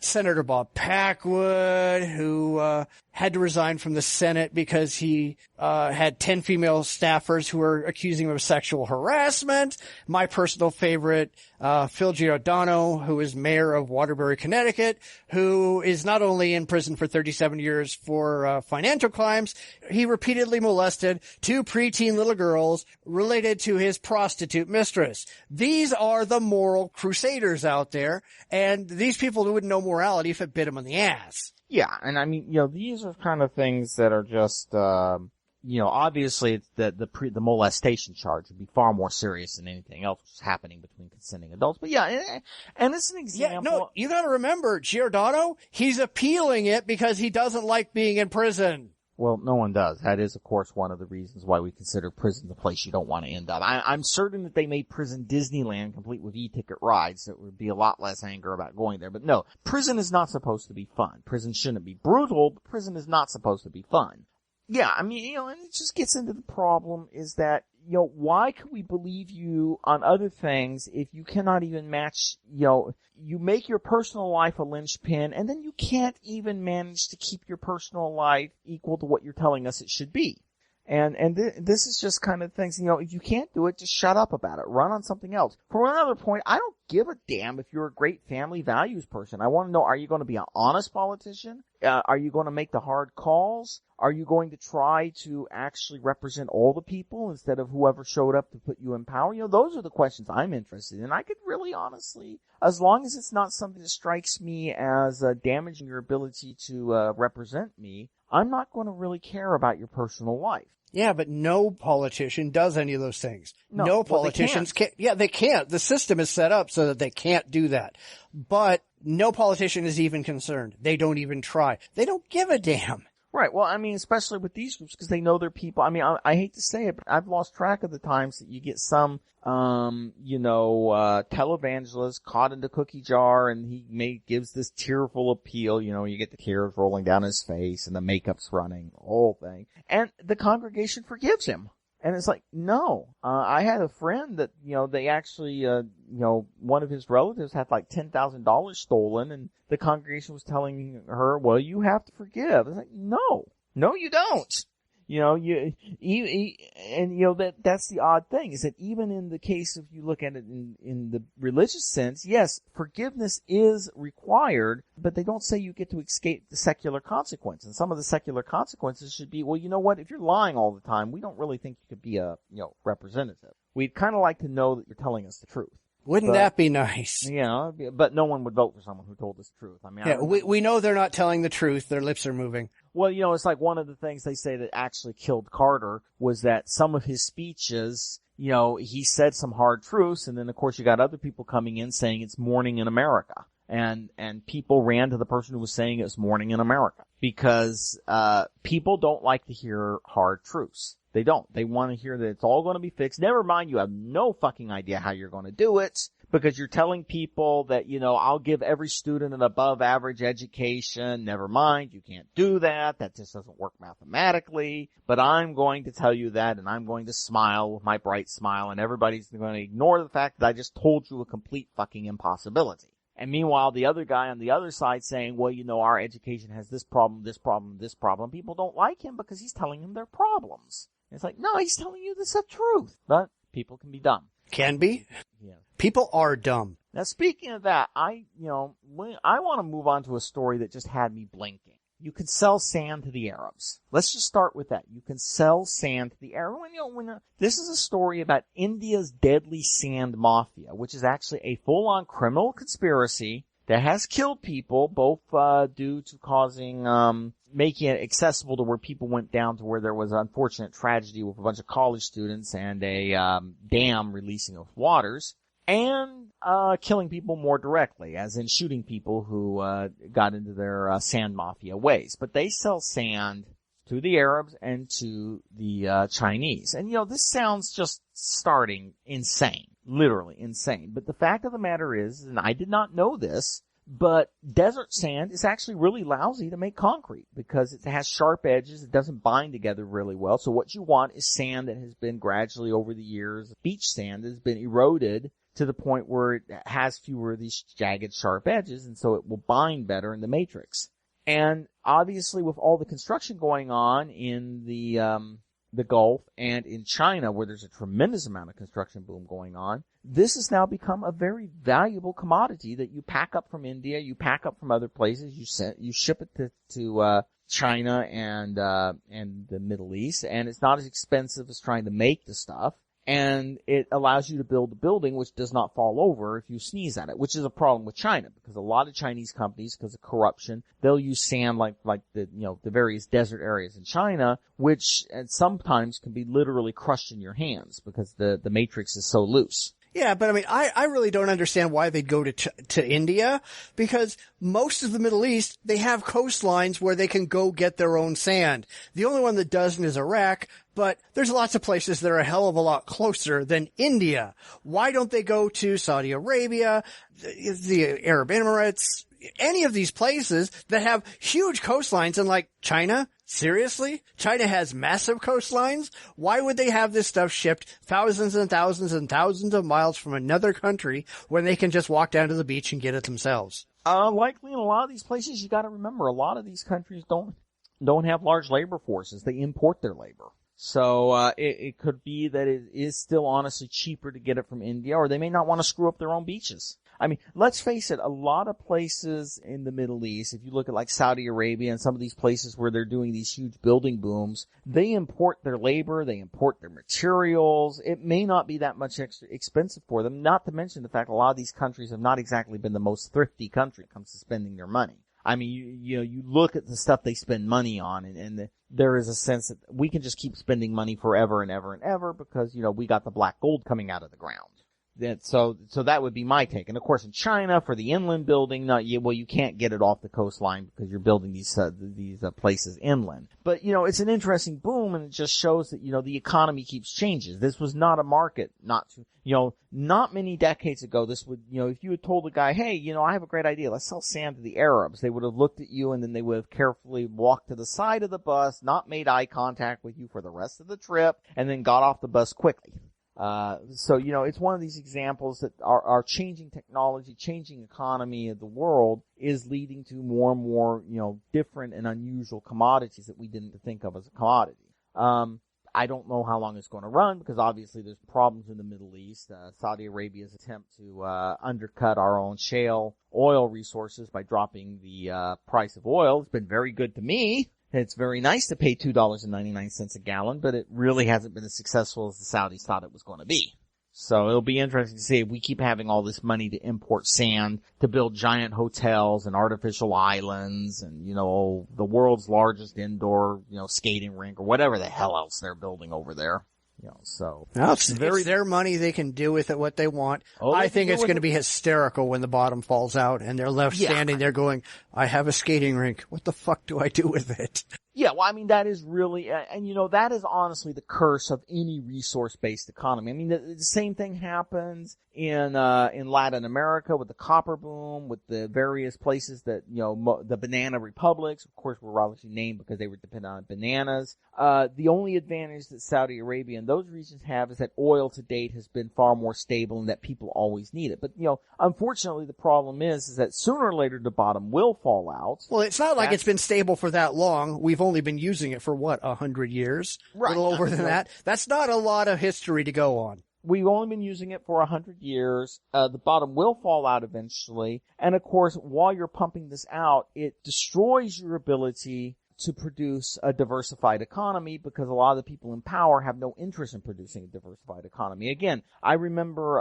Senator Bob Packwood, who had to resign from the Senate because he had 10 female staffers who were accusing him of sexual harassment. My personal favorite, Phil Giordano, who is mayor of Waterbury, Connecticut, who is not only in prison for 37 years for financial crimes, he repeatedly molested 2 preteen little girls related to his prostitute mistress. These are the moral crusaders out there, and these people wouldn't know morality if it bit them on the ass. Yeah, and I mean, these are kind of things that are just, obviously it's the molestation charge would be far more serious than anything else which is happening between consenting adults. But yeah, and it's an example. Yeah, no, you gotta remember, Giordano, he's appealing it because he doesn't like being in prison. Well, no one does. That is, of course, one of the reasons why we consider prison the place you don't want to end up. I'm certain that they made prison Disneyland complete with e-ticket rides. There would be a lot less anger about going there. But no, prison is not supposed to be fun. Prison shouldn't be brutal, but prison is not supposed to be fun. Yeah, I mean, and it just gets into the problem is that, why could we believe you on other things if you cannot even match, you make your personal life a linchpin and then you can't even manage to keep your personal life equal to what you're telling us it should be. And this is just kind of things, if you can't do it, just shut up about it. Run on something else. For another point, I don't give a damn if you're a great family values person. I want to know, are you going to be an honest politician? Are you going to make the hard calls? Are you going to try to actually represent all the people instead of whoever showed up to put you in power? Those are the questions I'm interested in. I could really honestly, as long as it's not something that strikes me as damaging your ability to represent me, I'm not going to really care about your personal life. Yeah, but no politician does any of those things. No politicians can't. Yeah, they can't. The system is set up so that they can't do that. But no politician is even concerned. They don't even try. They don't give a damn. Right. Well, I mean, especially with these groups because they know their people. I mean, I hate to say it, but I've lost track of the times that you get some, televangelist caught in the cookie jar and he gives this tearful appeal. You get the tears rolling down his face and the makeup's running, the whole thing. And the congregation forgives him. And it's like, no. I had a friend that, they actually, one of his relatives had like $10,000 stolen and the congregation was telling her, well, you have to forgive. It's like, no, you don't. That's the odd thing is that even in the case of you look at it in the religious sense, yes, forgiveness is required, but they don't say you get to escape the secular consequence. And some of the secular consequences should be, well, you know what? If you're lying all the time, we don't really think you could be a, representative. We'd kind of like to know that you're telling us the truth. Wouldn't that be nice? Yeah, but no one would vote for someone who told us the truth. I mean, yeah, we know they're not telling the truth. Their lips are moving. Well, it's like one of the things they say that actually killed Carter was that some of his speeches, he said some hard truths, and then of course you got other people coming in saying it's morning in America. And people ran to the person who was saying it's morning in America. Because, people don't like to hear hard truths. They don't. They want to hear that it's all going to be fixed. Never mind, you have no fucking idea how you're going to do it. Because you're telling people that, I'll give every student an above average education. Never mind, you can't do that. That just doesn't work mathematically. But I'm going to tell you that and I'm going to smile with my bright smile and everybody's going to ignore the fact that I just told you a complete fucking impossibility. And meanwhile, the other guy on the other side saying, well, our education has this problem, this problem, this problem. People don't like him because he's telling them their problems. And it's like, no, he's telling you the truth. But people can be dumb. Can be? Yeah. People are dumb. Now, speaking of that, I want to move on to a story that just had me blinking. You can sell sand to the Arabs. Let's just start with that. You can sell sand to the Arabs. This is a story about India's deadly sand mafia, which is actually a full-on criminal conspiracy that has killed people, both due to causing making it accessible to where people went down to where there was an unfortunate tragedy with a bunch of college students and a dam releasing of waters. and killing people more directly, as in shooting people who got into their sand mafia ways. But they sell sand to the Arabs and to the Chinese. And, this sounds just starting insane, literally insane. But the fact of the matter is, and I did not know this, but desert sand is actually really lousy to make concrete because it has sharp edges. It doesn't bind together really well. So what you want is sand that has been gradually over the years, beach sand that has been eroded to the point where it has fewer of these jagged, sharp edges, and so it will bind better in the matrix. And obviously with all the construction going on in the Gulf and in China, where there's a tremendous amount of construction boom going on, this has now become a very valuable commodity that you pack up from India, you pack up from other places, you ship it to China and the Middle East, and it's not as expensive as trying to make the stuff. And it allows you to build a building which does not fall over if you sneeze at it, which is a problem with China because a lot of Chinese companies, because of corruption, they'll use sand like the various desert areas in China, which sometimes can be literally crushed in your hands because the matrix is so loose. Yeah, but I mean, I really don't understand why they'd go to India, because most of the Middle East, they have coastlines where they can go get their own sand. The only one that doesn't is Iraq, but there's lots of places that are a hell of a lot closer than India. Why don't they go to Saudi Arabia, the Arab Emirates, any of these places that have huge coastlines? And like China, seriously? China has massive coastlines? Why would they have this stuff shipped thousands and thousands and thousands of miles from another country when they can just walk down to the beach and get it themselves? Likely in a lot of these places, you gotta remember, a lot of these countries don't have large labor forces. They import their labor. So, it could be that it is still honestly cheaper to get it from India, or they may not want to screw up their own beaches. I mean, let's face it, a lot of places in the Middle East, if you look at like Saudi Arabia and some of these places where they're doing these huge building booms, they import their labor, they import their materials. It may not be that much extra expensive for them, not to mention the fact a lot of these countries have not exactly been the most thrifty country when it comes to spending their money. I mean, you look at the stuff they spend money on, and there is a sense that we can just keep spending money forever and ever and ever because, we got the black gold coming out of the ground. So that would be my take. And of course in China, for the inland building, you can't get it off the coastline because you're building these places inland. But, it's an interesting boom, and it just shows that, the economy keeps changing. This was not a market not many decades ago. This would, if you had told a guy, hey, I have a great idea, let's sell sand to the Arabs, they would have looked at you and then they would have carefully walked to the side of the bus, not made eye contact with you for the rest of the trip, and then got off the bus quickly. So, it's one of these examples that our changing technology, changing economy of the world is leading to more and more, different and unusual commodities that we didn't think of as a commodity. I don't know how long it's going to run because obviously there's problems in the Middle East. Saudi Arabia's attempt to undercut our own shale oil resources by dropping the price of oil has been very good to me. It's very nice to pay $2.99 a gallon, but it really hasn't been as successful as the Saudis thought it was going to be. So it'll be interesting to see if we keep having all this money to import sand, to build giant hotels and artificial islands and, the world's largest indoor, skating rink or whatever the hell else they're building over there. So. Well, it's their money. They can do with it what they want. I think it's going to be hysterical when the bottom falls out and they're left standing there going, I have a skating rink. What the fuck do I do with it? Yeah, well, I mean, that is really, and that is honestly the curse of any resource-based economy. I mean, the same thing happens in Latin America with the copper boom, with the various places that, the banana republics, of course, were obviously named because they were dependent on bananas. The only advantage that Saudi Arabia and those regions have is that oil to date has been far more stable and that people always need it. But, unfortunately, the problem is that sooner or later the bottom will fall out. Well, it's not like it's been stable for that long. We've only been using it for 100 years? Right. A little over than that. That's not a lot of history to go on. We've only been using it for 100 years. The bottom will fall out eventually. And of course, while you're pumping this out, it destroys your ability to produce a diversified economy because a lot of the people in power have no interest in producing a diversified economy. Again, I remember,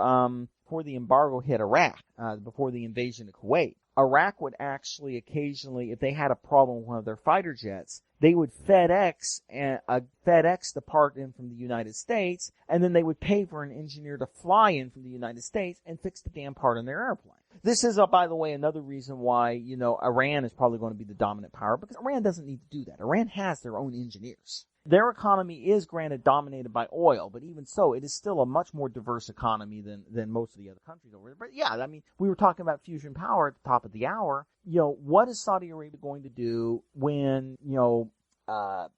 before the embargo hit Iraq, before the invasion of Kuwait, Iraq would actually occasionally, if they had a problem with one of their fighter jets, they would FedEx the part in from the United States, and then they would pay for an engineer to fly in from the United States and fix the damn part on their airplane. This is, by the way, another reason why, Iran is probably going to be the dominant power, because Iran doesn't need to do that. Iran has their own engineers. Their economy is, granted, dominated by oil, but even so, it is still a much more diverse economy than most of the other countries over there. But yeah, I mean, we were talking about fusion power at the top of the hour. What is Saudi Arabia going to do when,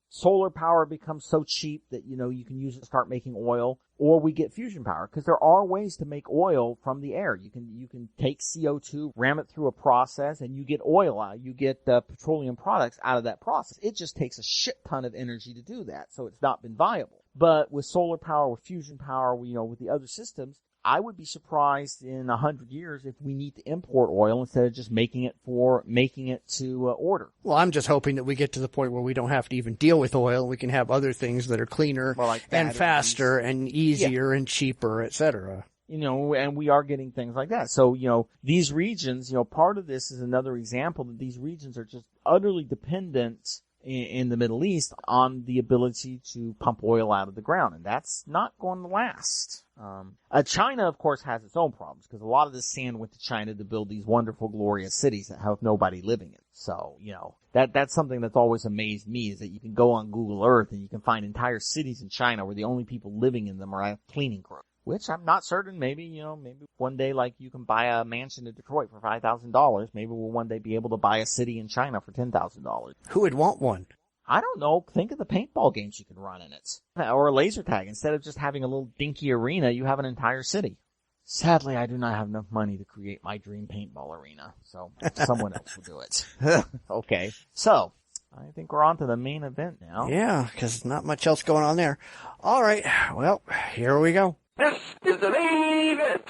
solar power becomes so cheap that, you can use it to start making oil, or we get fusion power? Because there are ways to make oil from the air. You can take CO2, ram it through a process, and you get oil out. You get petroleum products out of that process. It just takes a shit ton of energy to do that, so it's not been viable. But with solar power, with fusion power, with the other systems, I would be surprised in 100 years if we need to import oil instead of just making it to order. Well, I'm just hoping that we get to the point where we don't have to even deal with oil. We can have other things that are cleaner and faster and easier and cheaper, etc. And we are getting things like that. So, these regions, part of this is another example that these regions are just utterly dependent in the Middle East on the ability to pump oil out of the ground, and that's not going to last. China, of course, has its own problems, because a lot of this sand went to China to build these wonderful, glorious cities that have nobody living in. So, that's something that's always amazed me, is that you can go on Google Earth and you can find entire cities in China where the only people living in them are cleaning crews. Which I'm not certain, maybe one day, like, you can buy a mansion in Detroit for $5,000. Maybe we'll one day be able to buy a city in China for $10,000. Who would want one? I don't know. Think of the paintball games you can run in it. Or a laser tag. Instead of just having a little dinky arena, you have an entire city. Sadly, I do not have enough money to create my dream paintball arena, so someone else will do it. Okay. So, I think we're on to the main event now. Yeah, because not much else going on there. All right. Well, here we go. This is the main event.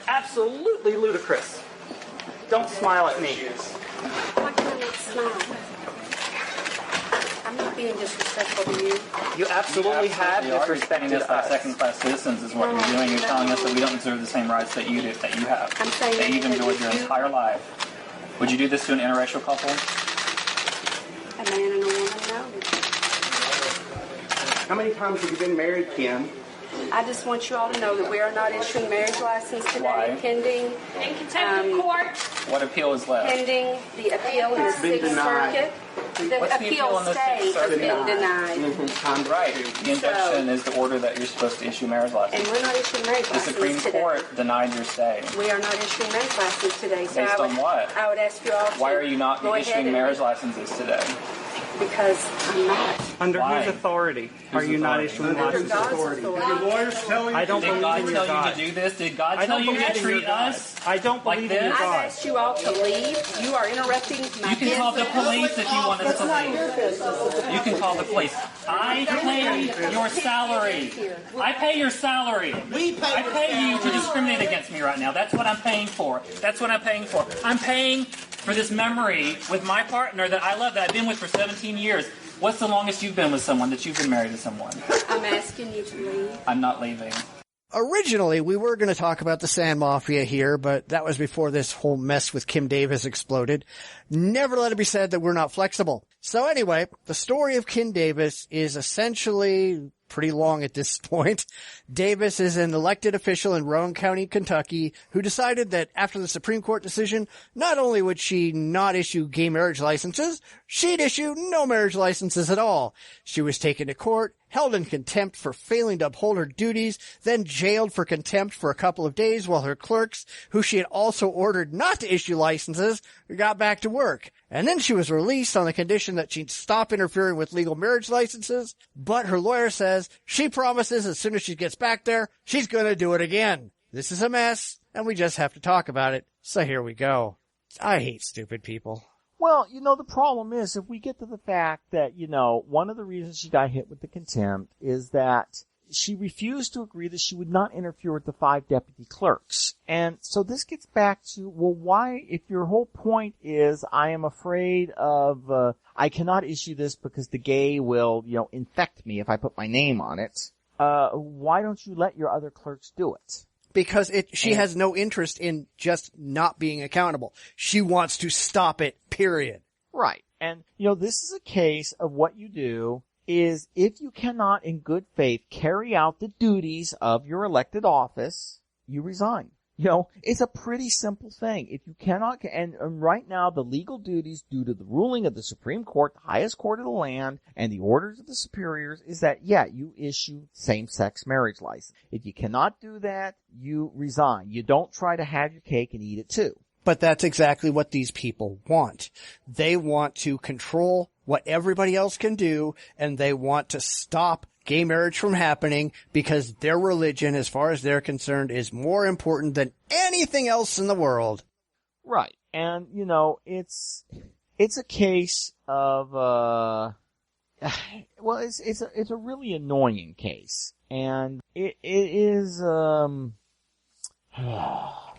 Absolutely ludicrous. Don't smile at me. Why can't I not smile? I'm not being disrespectful to you. You absolutely have disrespected us. Like us. second-class citizens is what you're doing. You're telling us that we don't deserve the same rights that you do, that you have. I'm saying that you've enjoyed your entire life. Would you do this to an interracial couple? A man and a woman, no. How many times have you been married, Kim? I just want you all to know that we are not issuing marriage license today, Why? pending In contempt of court. What appeal is left? pending the appeal in the It's been Sixth denied. Circuit. The What's the appeal appeal in the stay Sixth has Circuit? been denied. I'm right. The injunction is the order that you're supposed to issue marriage And license. we're not issuing marriage The license Supreme today. Court denied your stay. We are not issuing marriage license today. So Based on what? I would ask you all to Why are you not go ahead issuing and- marriage licenses today? Because I'm not. Under Why? whose authority are Whose you not authority? issuing Under license? God's authority. I don't Did believe God in your tell God. you to do this? Did God I tell don't you believe to in your treat God. us? I don't like believe in your this? I've God. asked you all to leave. You are interrupting my You can call the business. police if you want us to leave. You can call the police. I pay your salary. I pay your salary. I pay you to discriminate against me right now. That's what I'm paying for. That's what I'm paying for. I'm paying for this memory with my partner that I love, that I've been with for 17 years. What's the longest you've been with someone, that you've been married to someone? I'm asking you to leave. I'm not leaving. Originally, we were going to talk about the Sand Mafia here, but that was before this whole mess with Kim Davis exploded. Never let it be said that we're not flexible. So anyway, the story of Kim Davis is essentially pretty long at this point. Davis is an elected official in Rowan County, Kentucky, who decided that after the Supreme Court decision, not only would she not issue gay marriage licenses, she'd issue no marriage licenses at all. She was taken to court, held in contempt for failing to uphold her duties, then jailed for contempt for a couple of days while her clerks, who she had also ordered not to issue licenses, got back to work. And then she was released on the condition that she'd stop interfering with legal marriage licenses, but her lawyer says she promises as soon as she gets back there, she's gonna do it again. This is a mess, and we just have to talk about it. So here we go. I hate stupid people. Well, the problem is, if we get to the fact that, one of the reasons she got hit with the contempt is that she refused to agree that she would not interfere with the 5 deputy clerks. And so this gets back to, well, why, if your whole point is, I am afraid of, I cannot issue this because the gay will, infect me if I put my name on it, why don't you let your other clerks do it? because she has no interest in just not being accountable. She wants to stop it, period. Right. And, this is a case of what you do is if you cannot in good faith carry out the duties of your elected office, you resign. It's a pretty simple thing. If you cannot, and right now the legal duties due to the ruling of the Supreme Court, the highest court of the land, and the orders of the superiors is that, you issue same-sex marriage license. If you cannot do that, you resign. You don't try to have your cake and eat it too. But that's exactly what these people want. They want to control what everybody else can do, and they want to stop gay marriage from happening because their religion, as far as they're concerned, is more important than anything else in the world. Right. And, it's a case of, it's a really annoying case. And it is,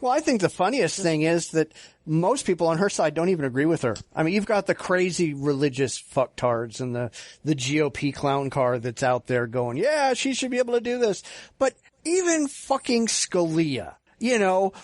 Well, I think the funniest thing is that most people on her side don't even agree with her. I mean, you've got the crazy religious fucktards and the GOP clown car that's out there going, yeah, she should be able to do this. But even fucking Scalia,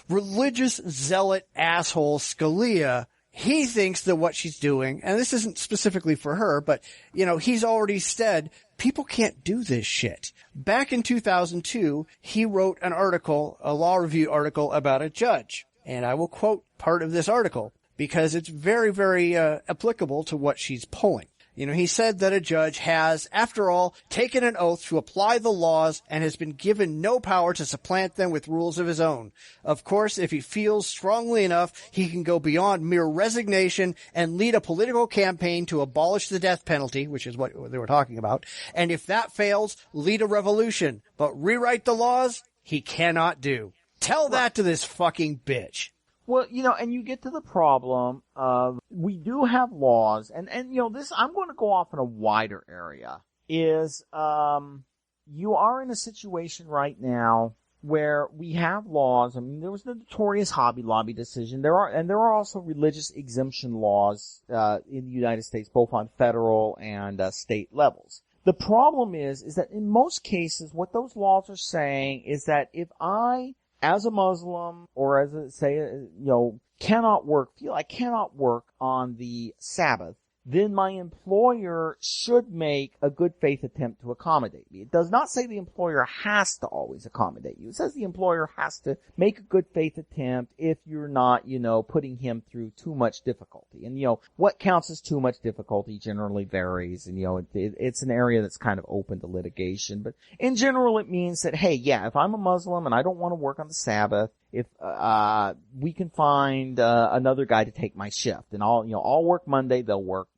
religious zealot asshole Scalia, he thinks that what she's doing, and this isn't specifically for her, but, he's already said, people can't do this shit. Back in 2002, he wrote an article, a law review article about a judge. And I will quote part of this article because it's very, very applicable to what she's pulling. He said that a judge has, after all, taken an oath to apply the laws and has been given no power to supplant them with rules of his own. Of course, if he feels strongly enough, he can go beyond mere resignation and lead a political campaign to abolish the death penalty, which is what they were talking about. And if that fails, lead a revolution. But rewrite the laws, he cannot do. Tell that to this fucking bitch. Well, and you get to the problem of we do have laws, and this, I'm going to go off in a wider area, is, you are in a situation right now where we have laws. I mean, there was the notorious Hobby Lobby decision. There are also religious exemption laws, in the United States, both on federal and, state levels. The problem is that in most cases, what those laws are saying is that if I, as a Muslim, or as a, cannot work on the Sabbath, then my employer should make a good faith attempt to accommodate me. It does not say the employer has to always accommodate you. It says the employer has to make a good faith attempt if you're not, putting him through too much difficulty. And, what counts as too much difficulty generally varies. And, it's an area that's kind of open to litigation. But in general, it means that, hey, if I'm a Muslim and I don't want to work on the Sabbath, if we can find another guy to take my shift, and I'll work Monday, they'll work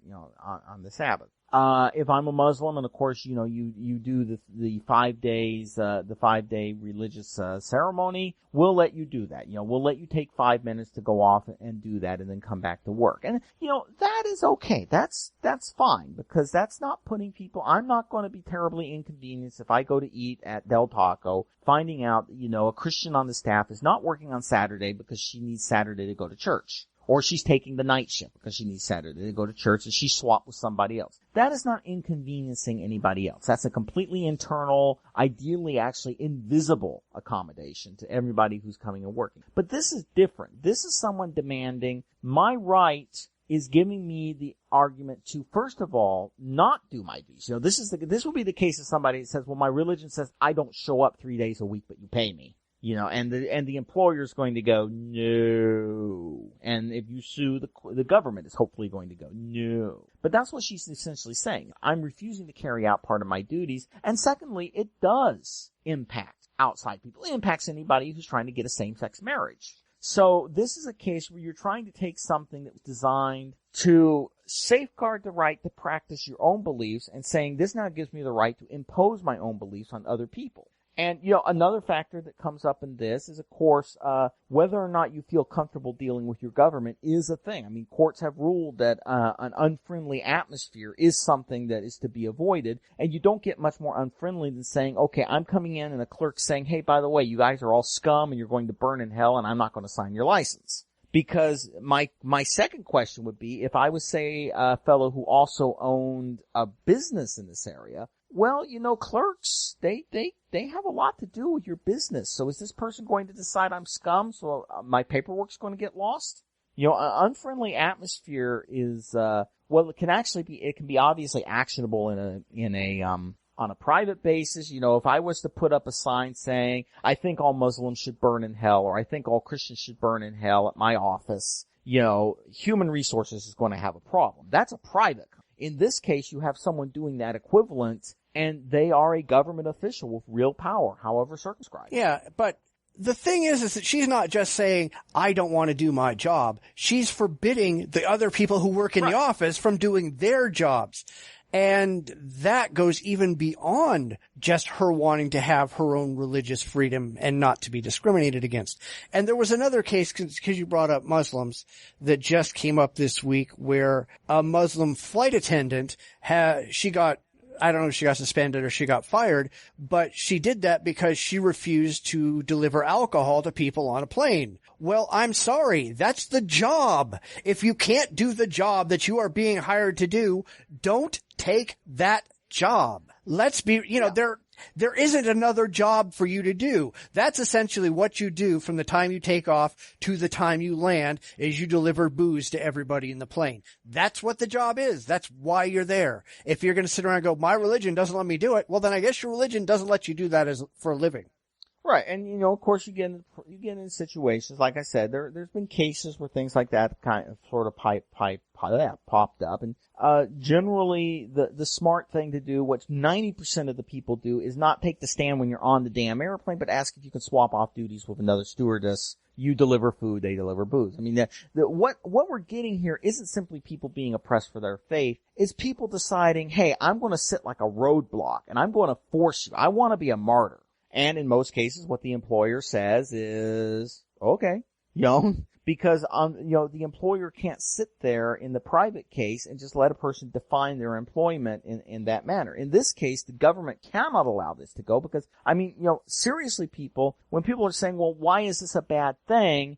on the Sabbath. If I'm a Muslim, and of course you do the 5 days, the 5-day religious ceremony, we'll let you do that. We'll let you take 5 minutes to go off and do that, and then come back to work. And that is okay. That's fine, because that's not putting people. I'm not going to be terribly inconvenienced if I go to eat at Del Taco, finding out a Christian on the staff is not working on Saturday because she needs Saturday to go to church. Or she's taking the night shift because she needs Saturday to go to church, and she swapped with somebody else. That is not inconveniencing anybody else. That's a completely internal, ideally actually invisible accommodation to everybody who's coming and working. But this is different. This is someone demanding my right is giving me the argument to, first of all, not do my duties. This will be the case of somebody that says, well, my religion says I don't show up 3 days a week, but you pay me. And the employer's going to go, no. And if you sue, the government is hopefully going to go, no. But that's what she's essentially saying. I'm refusing to carry out part of my duties. And secondly, it does impact outside people. It impacts anybody who's trying to get a same-sex marriage. So this is a case where you're trying to take something that was designed to safeguard the right to practice your own beliefs and saying this now gives me the right to impose my own beliefs on other people. And, another factor that comes up in this is, of course, whether or not you feel comfortable dealing with your government is a thing. I mean, courts have ruled that an unfriendly atmosphere is something that is to be avoided, and you don't get much more unfriendly than saying, okay, I'm coming in and a clerk's saying, hey, by the way, you guys are all scum and you're going to burn in hell and I'm not going to sign your license. Because my second question would be, if I was, say, a fellow who also owned a business in this area, Well, clerks, they have a lot to do with your business. So is this person going to decide I'm scum, so my paperwork's going to get lost? An unfriendly atmosphere is, it can be obviously actionable on a private basis. If I was to put up a sign saying, I think all Muslims should burn in hell, or I think all Christians should burn in hell at my office, human resources is going to have a problem. That's a private. In this case, you have someone doing that equivalent, and they are a government official with real power, however circumscribed. Yeah, but the thing is that she's not just saying, I don't want to do my job. She's forbidding the other people who work in the office from doing their jobs. And that goes even beyond just her wanting to have her own religious freedom and not to be discriminated against. And there was another case, because you brought up Muslims, that just came up this week where a Muslim flight attendant I don't know if she got suspended or she got fired, but she did that because she refused to deliver alcohol to people on a plane. Well, I'm sorry. That's the job. If you can't do the job that you are being hired to do, don't take that job. Let's be, there isn't another job for you to do. That's essentially what you do from the time you take off to the time you land, is you deliver booze to everybody in the plane. That's what the job is. That's why you're there. If you're going to sit around and go, my religion doesn't let me do it, well, then I guess your religion doesn't let you do that for a living. Right, and of course you get in situations, like I said, there's been cases where things like that kind of sort of popped up, and generally the smart thing to do, what 90% of the people do, is not take the stand when you're on the damn airplane, but ask if you can swap off duties with another stewardess. You deliver food, they deliver booze. I mean, what we're getting here isn't simply people being oppressed for their faith. It's people deciding, hey, I'm going to sit like a roadblock, and I'm going to force you. I want to be a martyr. And in most cases, what the employer says is, okay, because, the employer can't sit there in the private case and just let a person define their employment in that manner. In this case, the government cannot allow this to go because, seriously, when people are saying, well, why is this a bad thing?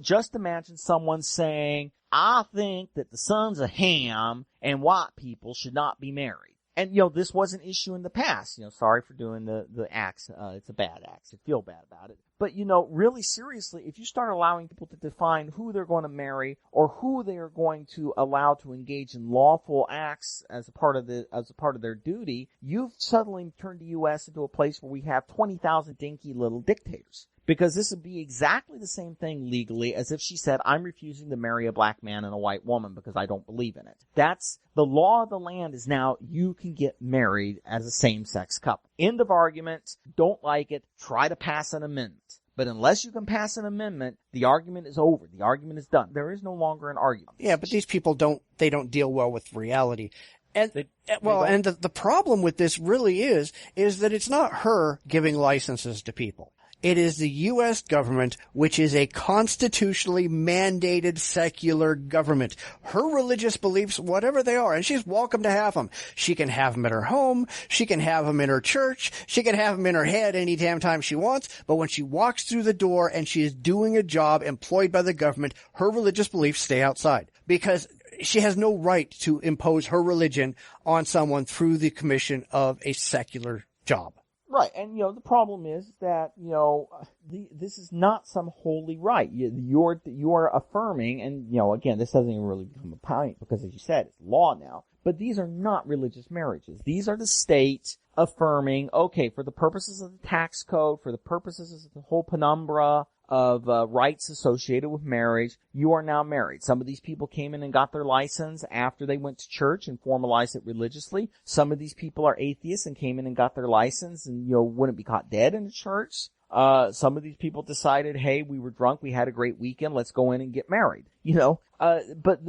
Just imagine someone saying, I think that the sons of Ham and white people should not be married. And, this was an issue in the past. Sorry for doing the acts. It's a bad act. I feel bad about it. But, really seriously, if you start allowing people to define who they're going to marry or who they are going to allow to engage in lawful acts as a part of their duty, you've suddenly turned the U.S. into a place where we have 20,000 dinky little dictators. Because this would be exactly the same thing legally as if she said, I'm refusing to marry a black man and a white woman because I don't believe in it. That's the law of the land. Is now you can get married as a same-sex couple. End of argument. Don't like it. Try to pass an amendment. But unless you can pass an amendment, the argument is over. The argument is done. There is no longer an argument. Yeah, but these people don't deal well with reality. And the problem with this really is that it's not her giving licenses to people. It is the U.S. government, which is a constitutionally mandated secular government. Her religious beliefs, whatever they are, and she's welcome to have them. She can have them at her home. She can have them in her church. She can have them in her head any damn time she wants. But when she walks through the door and she is doing a job employed by the government, her religious beliefs stay outside. Because she has no right to impose her religion on someone through the commission of a secular job. Right, and the problem is that this is not some holy right. You are affirming, and again, this doesn't even really become a point because, as you said, it's law now. But these are not religious marriages. These are the state affirming, okay, for the purposes of the tax code, for the purposes of the whole penumbra of rights associated with marriage, you are now married. Some of these people came in and got their license after they went to church and formalized it religiously. Some of these people are atheists and came in and got their license and, wouldn't be caught dead in the church. Some of these people decided, hey, we were drunk, we had a great weekend, let's go in and get married. But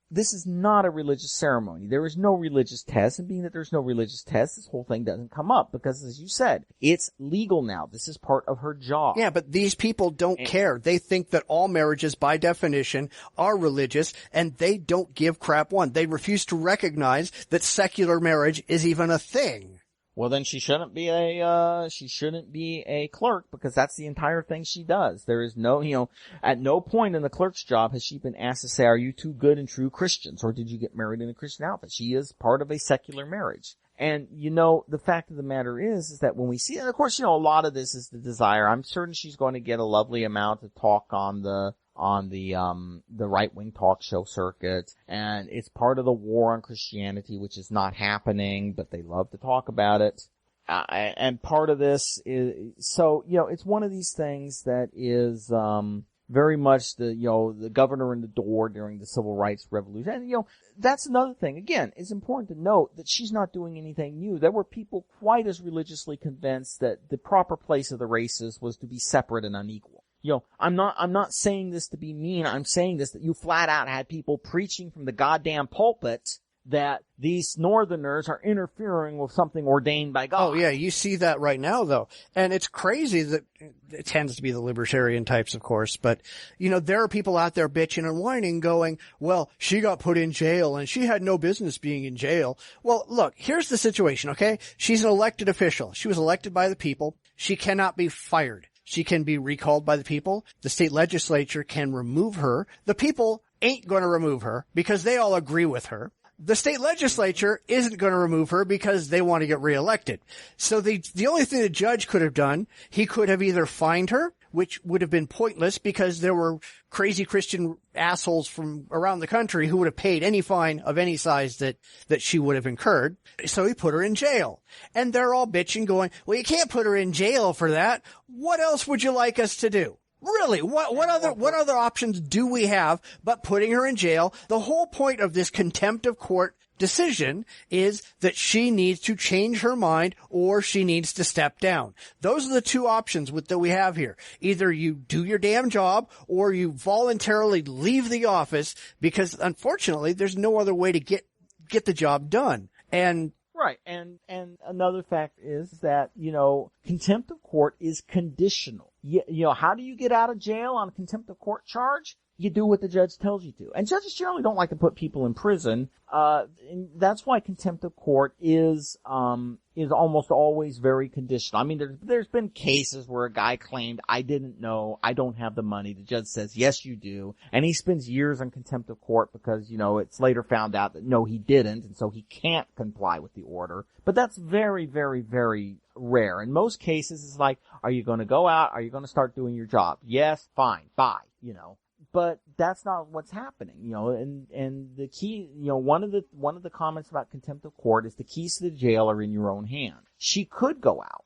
this is not a religious ceremony. There is no religious test, and being that there's no religious test, this whole thing doesn't come up because, as you said, it's legal now. This is part of her job. Yeah, but these people don't care. They think that all marriages, by definition, are religious, and they don't give crap one. They refuse to recognize that secular marriage is even a thing. Well, then she shouldn't be a clerk because that's the entire thing she does. There is no, at no point in the clerk's job has she been asked to say, are you two good and true Christians, or did you get married in a Christian outfit? She is part of a secular marriage. And, the fact of the matter is that when we see, and of course, a lot of this is the desire. I'm certain she's going to get a lovely amount of talk on the right-wing talk show circuit, and it's part of the war on Christianity, which is not happening, but they love to talk about it. And part of this is, so, it's one of these things that is, very much the governor in the door during the civil rights revolution. And, that's another thing. Again, it's important to note that she's not doing anything new. There were people quite as religiously convinced that the proper place of the races was to be separate and unequal. I'm not saying this to be mean. I'm saying this that you flat out had people preaching from the goddamn pulpit that these Northerners are interfering with something ordained by God. Oh, yeah, you see that right now, though. And it's crazy that it tends to be the libertarian types, of course, but, there are people out there bitching and whining going, well, she got put in jail and she had no business being in jail. Well, look, here's the situation, okay? She's an elected official. She was elected by the people. She cannot be fired. She can be recalled by the people. The state legislature can remove her. The people ain't going to remove her because they all agree with her. The state legislature isn't going to remove her because they want to get reelected. So the only thing the judge could have done, he could have either fined her, which would have been pointless because there were crazy Christian assholes from around the country who would have paid any fine of any size that she would have incurred. So he put her in jail. And they're all bitching going, well, you can't put her in jail for that. What else would you like us to do? Really, what other options do we have but putting her in jail? The whole point of this contempt of court decision is that she needs to change her mind or she needs to step down. Those are the two options that we have here. Either you do your damn job or you voluntarily leave the office because unfortunately there's no other way to get the job done. And right, and another fact is that, contempt of court is conditional. How do you get out of jail on a contempt of court charge? You do what the judge tells you to. And judges generally don't like to put people in prison. And that's why contempt of court is almost always very conditional. I mean, there's been cases where a guy claimed, I didn't know, I don't have the money. The judge says, yes, you do. And he spends years on contempt of court because, it's later found out that no, he didn't. And so he can't comply with the order. But that's very, very, very rare. In most cases, it's like, are you going to go out? Are you going to start doing your job? Yes, fine, bye, But that's not what's happening, and the key, one of the comments about contempt of court is the keys to the jail are in your own hand. She could go out,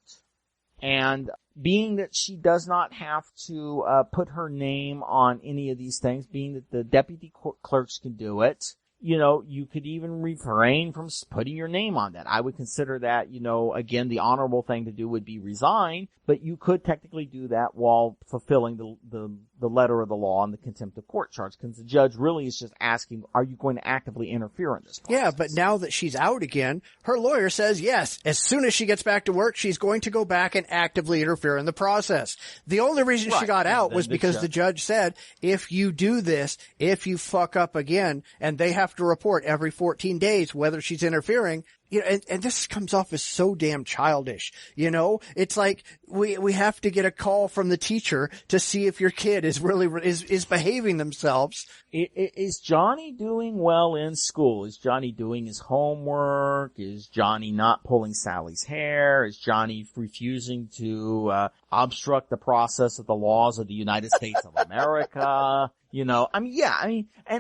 and being that she does not have to put her name on any of these things, being that the deputy clerks can do it, you could even refrain from putting your name on that. I would consider that, again, the honorable thing to do would be resign, but you could technically do that while fulfilling the letter of the law and the contempt of court charge, because the judge really is just asking, are you going to actively interfere in this process? Yeah, but now that she's out again, her lawyer says yes. As soon as she gets back to work, she's going to go back and actively interfere in the process. The only reason she got out was because the judge said, if you do this, if you fuck up again, and they have to report every 14 days whether she's interfering, and this comes off as so damn childish, It's like we have to get a call from the teacher to see if your kid is really is behaving themselves. Is Johnny doing well in school? Is Johnny doing his homework? Is Johnny not pulling Sally's hair? Is Johnny refusing to obstruct the process of the laws of the United States of America? And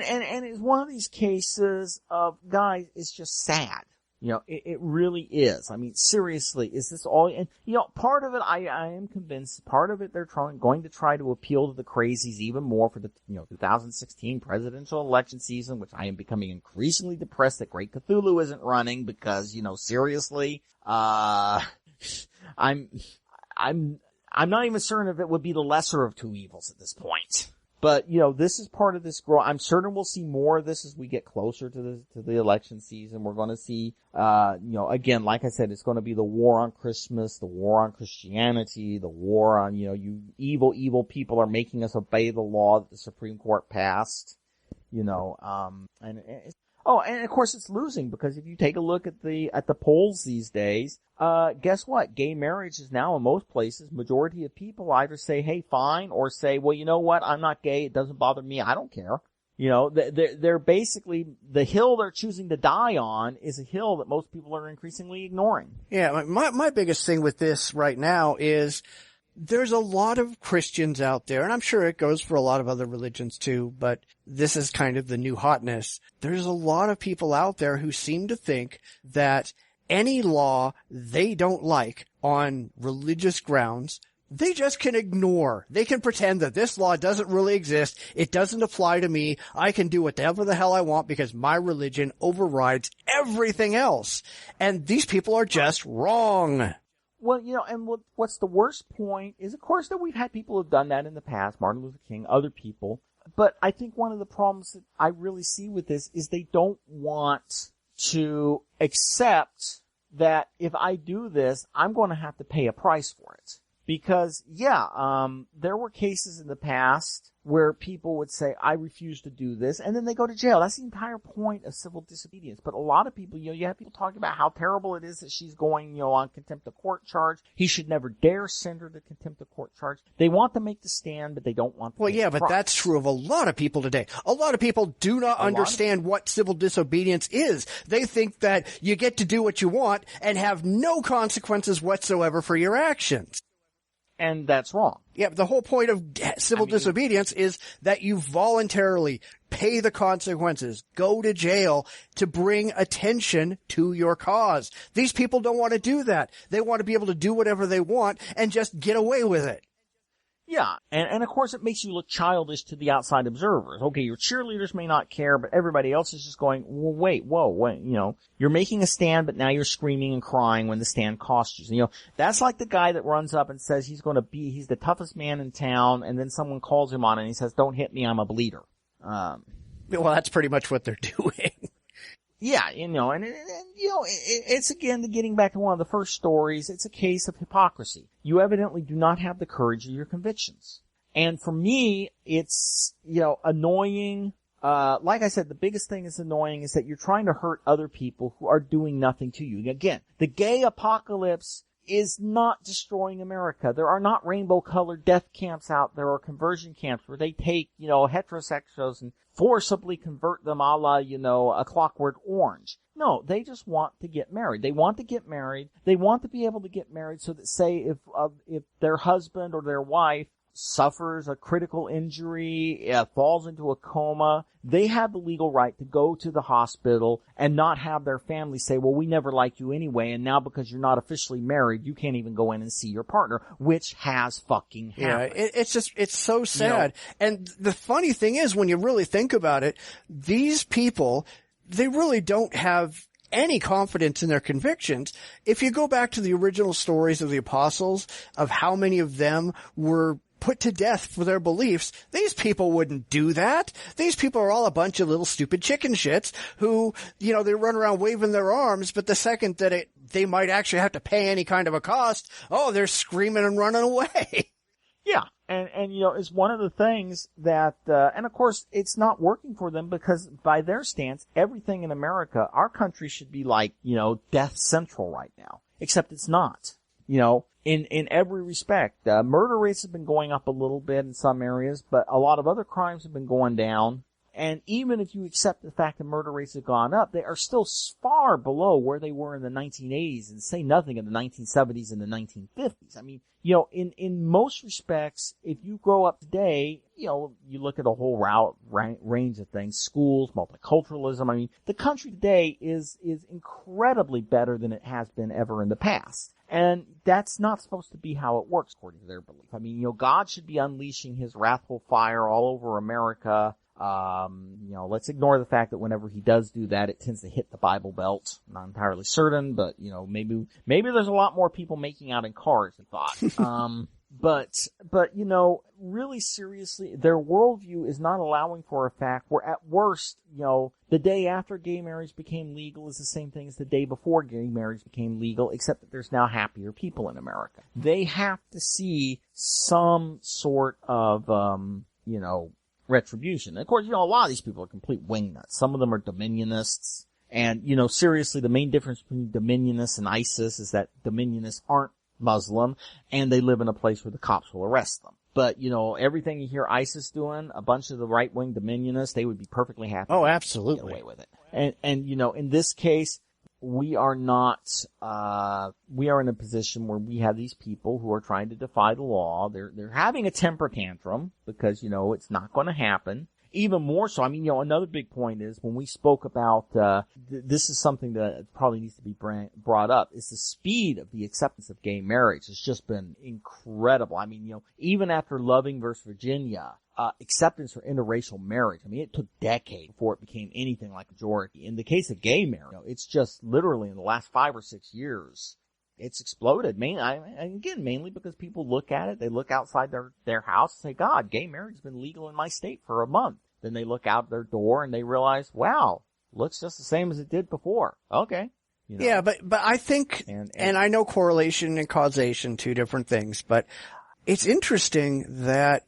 it's one of these cases of, guys, it's just sad. It really is. I mean, seriously, is this all? And, part of it, I am convinced, part of it they're going to try to appeal to the crazies even more for the, 2016 presidential election season, which I am becoming increasingly depressed that Great Cthulhu isn't running because, seriously, I'm not even certain if it would be the lesser of two evils at this point. But, this is part of this growth. I'm certain we'll see more of this as we get closer to the election season. We're going to see, again, like I said, it's going to be the war on Christmas, the war on Christianity, the war on, you evil people are making us obey the law that the Supreme Court passed, and of course it's losing because if you take a look at the polls these days, guess what? Gay marriage is now in most places, majority of people either say, hey, fine, or say, well, you know what? I'm not gay. It doesn't bother me. I don't care. You know, they're basically, the hill they're choosing to die on is a hill that most people are increasingly ignoring. Yeah, my biggest thing with this right now is there's a lot of Christians out there, and I'm sure it goes for a lot of other religions too, but this is kind of the new hotness. There's a lot of people out there who seem to think that any law they don't like on religious grounds, they just can ignore. They can pretend that this law doesn't really exist. It doesn't apply to me. I can do whatever the hell I want because my religion overrides everything else. And these people are just wrong. Well, you know, and what's the worst point is, of course, that we've had people who've done that in the past, Martin Luther King, other people. But I think one of the problems that I really see with this is they don't want to accept that if I do this, I'm going to have to pay a price for it. Because, there were cases in the past where people would say, I refuse to do this, and then they go to jail. That's the entire point of civil disobedience. But a lot of people, you have people talking about how terrible it is that she's going, on contempt of court charge. He should never dare send her to contempt of court charge. They want to make the stand, but they don't want to. Well, yeah, but that's true of a lot of people today. A lot of people do not understand what civil disobedience is. They think that you get to do what you want and have no consequences whatsoever for your actions. And that's wrong. Yeah, but the whole point of civil disobedience is that you voluntarily pay the consequences, go to jail to bring attention to your cause. These people don't want to do that. They want to be able to do whatever they want and just get away with it. Yeah, and of course it makes you look childish to the outside observers. Okay, your cheerleaders may not care, but everybody else is just going, well, wait, you're making a stand, but now you're screaming and crying when the stand costs you. That's like the guy that runs up and says he's the toughest man in town, and then someone calls him on it and he says, don't hit me, I'm a bleeder. Well, that's pretty much what they're doing. Yeah, it's again, getting back to one of the first stories, it's a case of hypocrisy. You evidently do not have the courage of your convictions. And for me, it's, annoying. Like I said, the biggest thing that's annoying is that you're trying to hurt other people who are doing nothing to you. Again, the gay apocalypse is not destroying America. There are not rainbow-colored death camps out there or conversion camps where they take, heterosexuals and forcibly convert them a la, a Clockwork Orange. No, they just want to get married. They want to get married. They want to be able to get married so that, say, if their husband or their wife suffers a critical injury, falls into a coma, they have the legal right to go to the hospital and not have their family say, well, we never liked you anyway, and now because you're not officially married, you can't even go in and see your partner, which has fucking happened. Yeah, it's so sad. And the funny thing is, when you really think about it, these people, they really don't have any confidence in their convictions. If you go back to the original stories of the apostles, of how many of them were put to death for their beliefs, these people wouldn't do that. These people are all a bunch of little stupid chicken shits who, they run around waving their arms, but the second that they might actually have to pay any kind of a cost, they're screaming and running away. Yeah. And it's one of the things that, and of course it's not working for them because by their stance, everything in America, our country should be like, death central right now. Except it's not. In every respect. Murder rates have been going up a little bit in some areas, but a lot of other crimes have been going down. And even if you accept the fact that murder rates have gone up, they are still far below where they were in the 1980s, and say nothing of the 1970s and the 1950s. I mean, in most respects, if you grow up today, you look at a whole range of things, schools, multiculturalism. I mean, the country today is incredibly better than it has been ever in the past. And that's not supposed to be how it works according to their belief. I mean, God should be unleashing his wrathful fire all over America. Let's ignore the fact that whenever he does do that, it tends to hit the Bible Belt. I'm not entirely certain, but, maybe there's a lot more people making out in cars than thought. But, really seriously, their worldview is not allowing for a fact where at worst, the day after gay marriage became legal is the same thing as the day before gay marriage became legal, except that there's now happier people in America. They have to see some sort of, retribution. And of course, a lot of these people are complete wingnuts. Some of them are dominionists. And, seriously, the main difference between dominionists and ISIS is that dominionists aren't Muslim, and they live in a place where the cops will arrest them. But, everything you hear ISIS doing, a bunch of the right-wing dominionists, they would be perfectly happy. Oh, to absolutely. get away with it. And, in this case, we are not, we are in a position where we have these people who are trying to defy the law. They're having a temper tantrum because, it's not going to happen. Even more so, another big point is when we spoke about, this is something that probably needs to be brought up, is the speed of the acceptance of gay marriage has just been incredible. Even after Loving versus Virginia, acceptance for interracial marriage, it took decades before it became anything like majority. In the case of gay marriage, it's just literally in the last 5 or 6 years, it's exploded. Mainly because people look at it, they look outside their house and say, God, gay marriage has been legal in my state for a month. Then they look out their door and they realize, wow, looks just the same as it did before. Okay. Yeah, but I think, and I know correlation and causation, two different things, but it's interesting that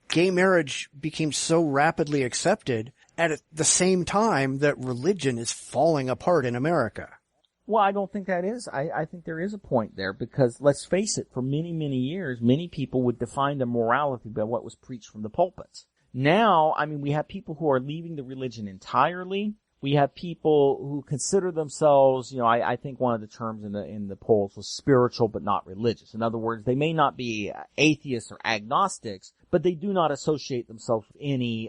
gay marriage became so rapidly accepted at the same time that religion is falling apart in America. Well, I don't think that is. I think there is a point there because let's face it, for many, many years, many people would define their morality by what was preached from the pulpits. Now, we have people who are leaving the religion entirely. We have people who consider themselves, I think one of the terms in the polls was spiritual but not religious. In other words, they may not be atheists or agnostics, but they do not associate themselves with any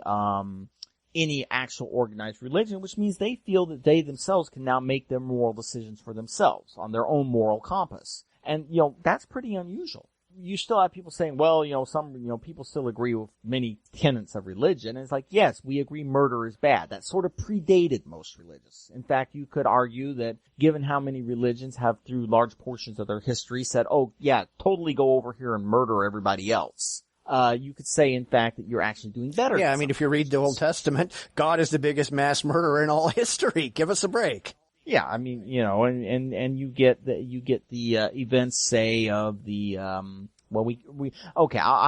actual organized religion, which means they feel that they themselves can now make their moral decisions for themselves on their own moral compass. And, that's pretty unusual. You still have people saying, well, some people still agree with many tenets of religion. And it's like, yes, we agree murder is bad. That sort of predated most religions. In fact, you could argue that given how many religions have through large portions of their history said, oh, yeah, totally go over here and murder everybody else. You could say, in fact, that you're actually doing better. Yeah, if you read the Old Testament, God is the biggest mass murderer in all history. Give us a break. Yeah, and you get the events, say, of the, I'll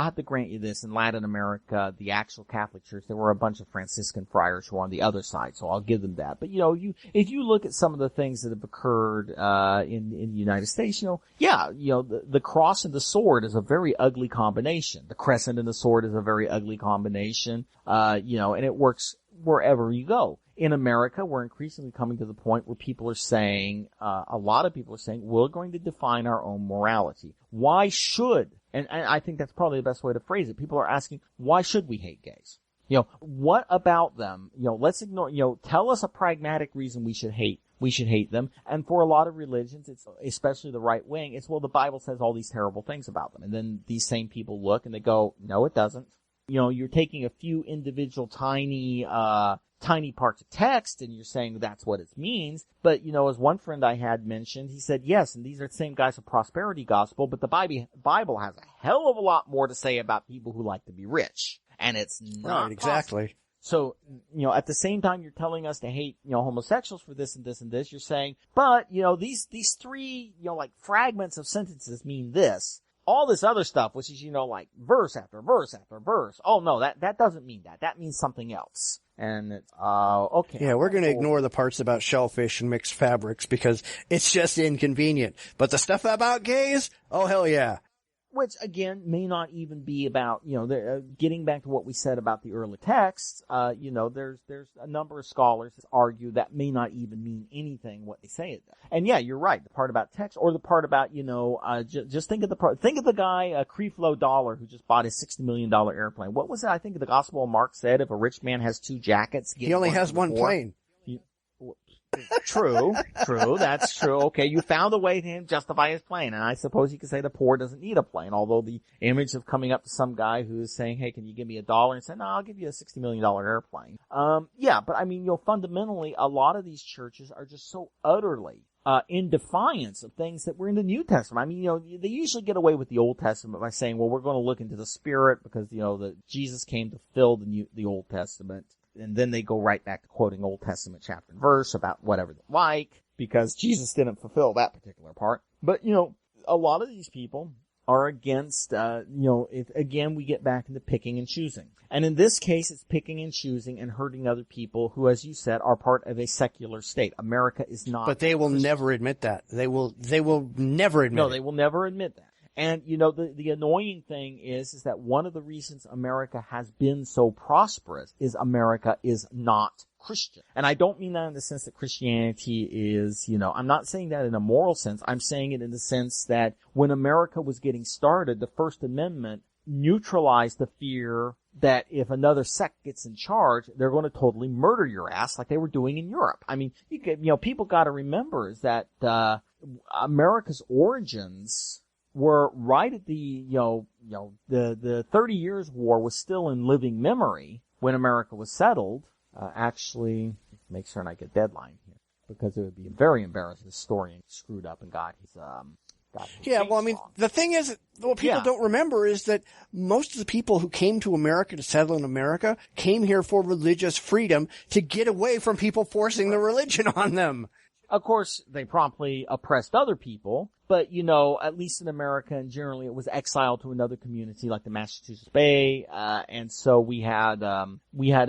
have to grant you this. In Latin America, the actual Catholic Church, there were a bunch of Franciscan friars who were on the other side, so I'll give them that. But, if you look at some of the things that have occurred, in the United States, the cross and the sword is a very ugly combination. The crescent and the sword is a very ugly combination, and it works wherever you go. In America, we're increasingly coming to the point where people are saying, a lot of people are saying, we're going to define our own morality. Why should, and I think that's probably the best way to phrase it, people are asking, why should we hate gays? What about them? Let's ignore, tell us a pragmatic reason we should hate them. And for a lot of religions, it's, especially the right wing, it's, well, the Bible says all these terrible things about them. And then these same people look and they go, no, it doesn't. You're taking a few individual tiny parts of text and you're saying that's what it means. But, as one friend I had mentioned, he said, yes, and these are the same guys of prosperity gospel, but the Bible has a hell of a lot more to say about people who like to be rich. And it's not right, exactly. Possible. So, at the same time you're telling us to hate, homosexuals for this and this and this, you're saying, but, these three, fragments of sentences mean this. All this other stuff, which is, verse after verse after verse. Oh, no, that doesn't mean that. That means something else. And it's, okay. Yeah, we're going to ignore the parts about shellfish and mixed fabrics because it's just inconvenient. But the stuff about gays? Oh, hell yeah. Which, again, may not even be about, getting back to what we said about the early texts, there's a number of scholars that argue that may not even mean anything what they say it does. And yeah, you're right. The part about text or the part about, just think of the guy, Creflo Dollar, who just bought his $60 million airplane. What was it? I think the Gospel of Mark said if a rich man has 2 jackets, he only has one plane. True, that's true. Okay, you found a way to justify his plane, and I suppose you could say the poor doesn't need a plane, although the image of coming up to some guy who is saying, hey, can you give me $1? And saying, no, I'll give you a $60 million airplane. Yeah, but fundamentally, a lot of these churches are just so utterly in defiance of things that were in the New Testament. They usually get away with the Old Testament by saying, well, we're going to look into the Spirit because, Jesus came to fill the Old Testament. And then they go right back to quoting Old Testament chapter and verse about whatever they like, because Jesus didn't fulfill that particular part. But, a lot of these people are against, again, we get back into picking and choosing. And in this case, it's picking and choosing and hurting other people who, as you said, are part of a secular state. America is not. But they will never admit that. They will never admit No, it. they will never admit that. And, the annoying thing is that one of the reasons America has been so prosperous is America is not Christian. And I don't mean that in the sense that Christianity is, I'm not saying that in a moral sense. I'm saying it in the sense that when America was getting started, the First Amendment neutralized the fear that if another sect gets in charge, they're going to totally murder your ass like they were doing in Europe. I mean, people got to remember is that America's origins were right at the 30 Years' War was still in living memory when America was settled. Actually, make sure I get a deadline here because it would be very embarrassing. The historian screwed up and got his Yeah, well, I mean, the thing is, what people don't remember is that most of the people who came to America to settle in America came here for religious freedom to get away from people forcing the religion on them. Of course, they promptly oppressed other people, but, at least in America, and generally it was exiled to another community like the Massachusetts Bay, and so we had an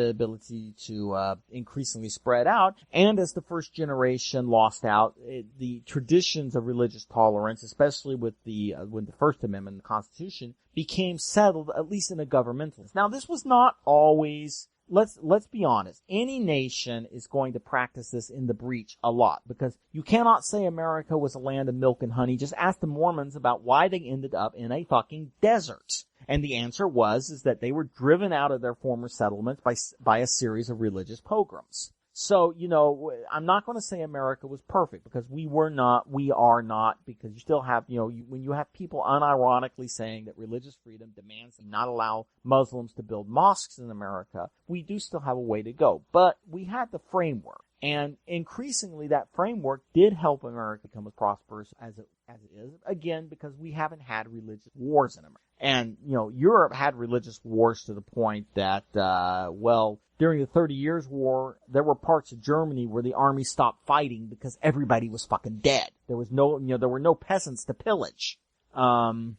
ability to, increasingly spread out, and as the first generation lost out, the traditions of religious tolerance, especially with the First Amendment and the Constitution, became settled, at least in a governmental. Now, this was not always. Let's be honest. Any nation is going to practice this in the breach a lot because you cannot say America was a land of milk and honey. Just ask the Mormons about why they ended up in a fucking desert. And the answer is that they were driven out of their former settlements by a series of religious pogroms. So, I'm not going to say America was perfect because we are not, because you still have, when you have people unironically saying that religious freedom demands to not allow Muslims to build mosques in America, we do still have a way to go. But we had the framework. And increasingly that framework did help America become as prosperous as it is, again, because we haven't had religious wars in America. And, Europe had religious wars to the point that, during the 30 Years' War, there were parts of Germany where the army stopped fighting because everybody was fucking dead. There was there were no peasants to pillage. And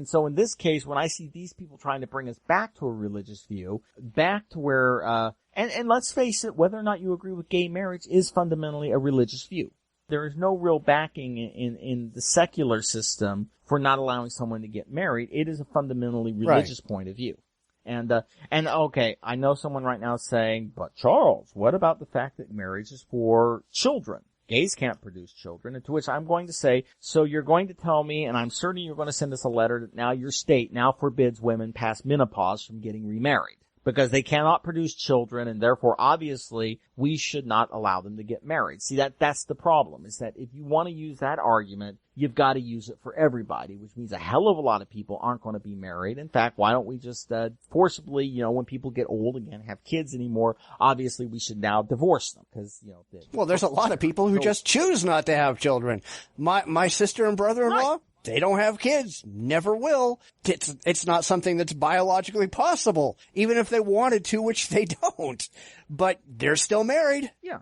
so in this case, when I see these people trying to bring us back to a religious view, back to where, and let's face it, whether or not you agree with gay marriage is fundamentally a religious view. There is no real backing in the secular system for not allowing someone to get married. It is a fundamentally religious point of view. And okay, I know someone right now is saying, but Charles, what about the fact that marriage is for children? Gays can't produce children. And to which I'm going to say, so you're going to tell me, and I'm certain you're going to send us a letter that now your state now forbids women past menopause from getting remarried. Because they cannot produce children, and therefore, obviously, we should not allow them to get married. See, that's the problem, is that if you want to use that argument, you've got to use it for everybody, which means a hell of a lot of people aren't going to be married. In fact, why don't we just forcibly, when people get old again, have kids anymore, obviously we should now divorce them, because, well, there's a lot of people who just choose not to have children. My sister and brother-in-law, right. They don't have kids. Never will. It's not something that's biologically possible, even if they wanted to, which they don't. But they're still married. Yeah.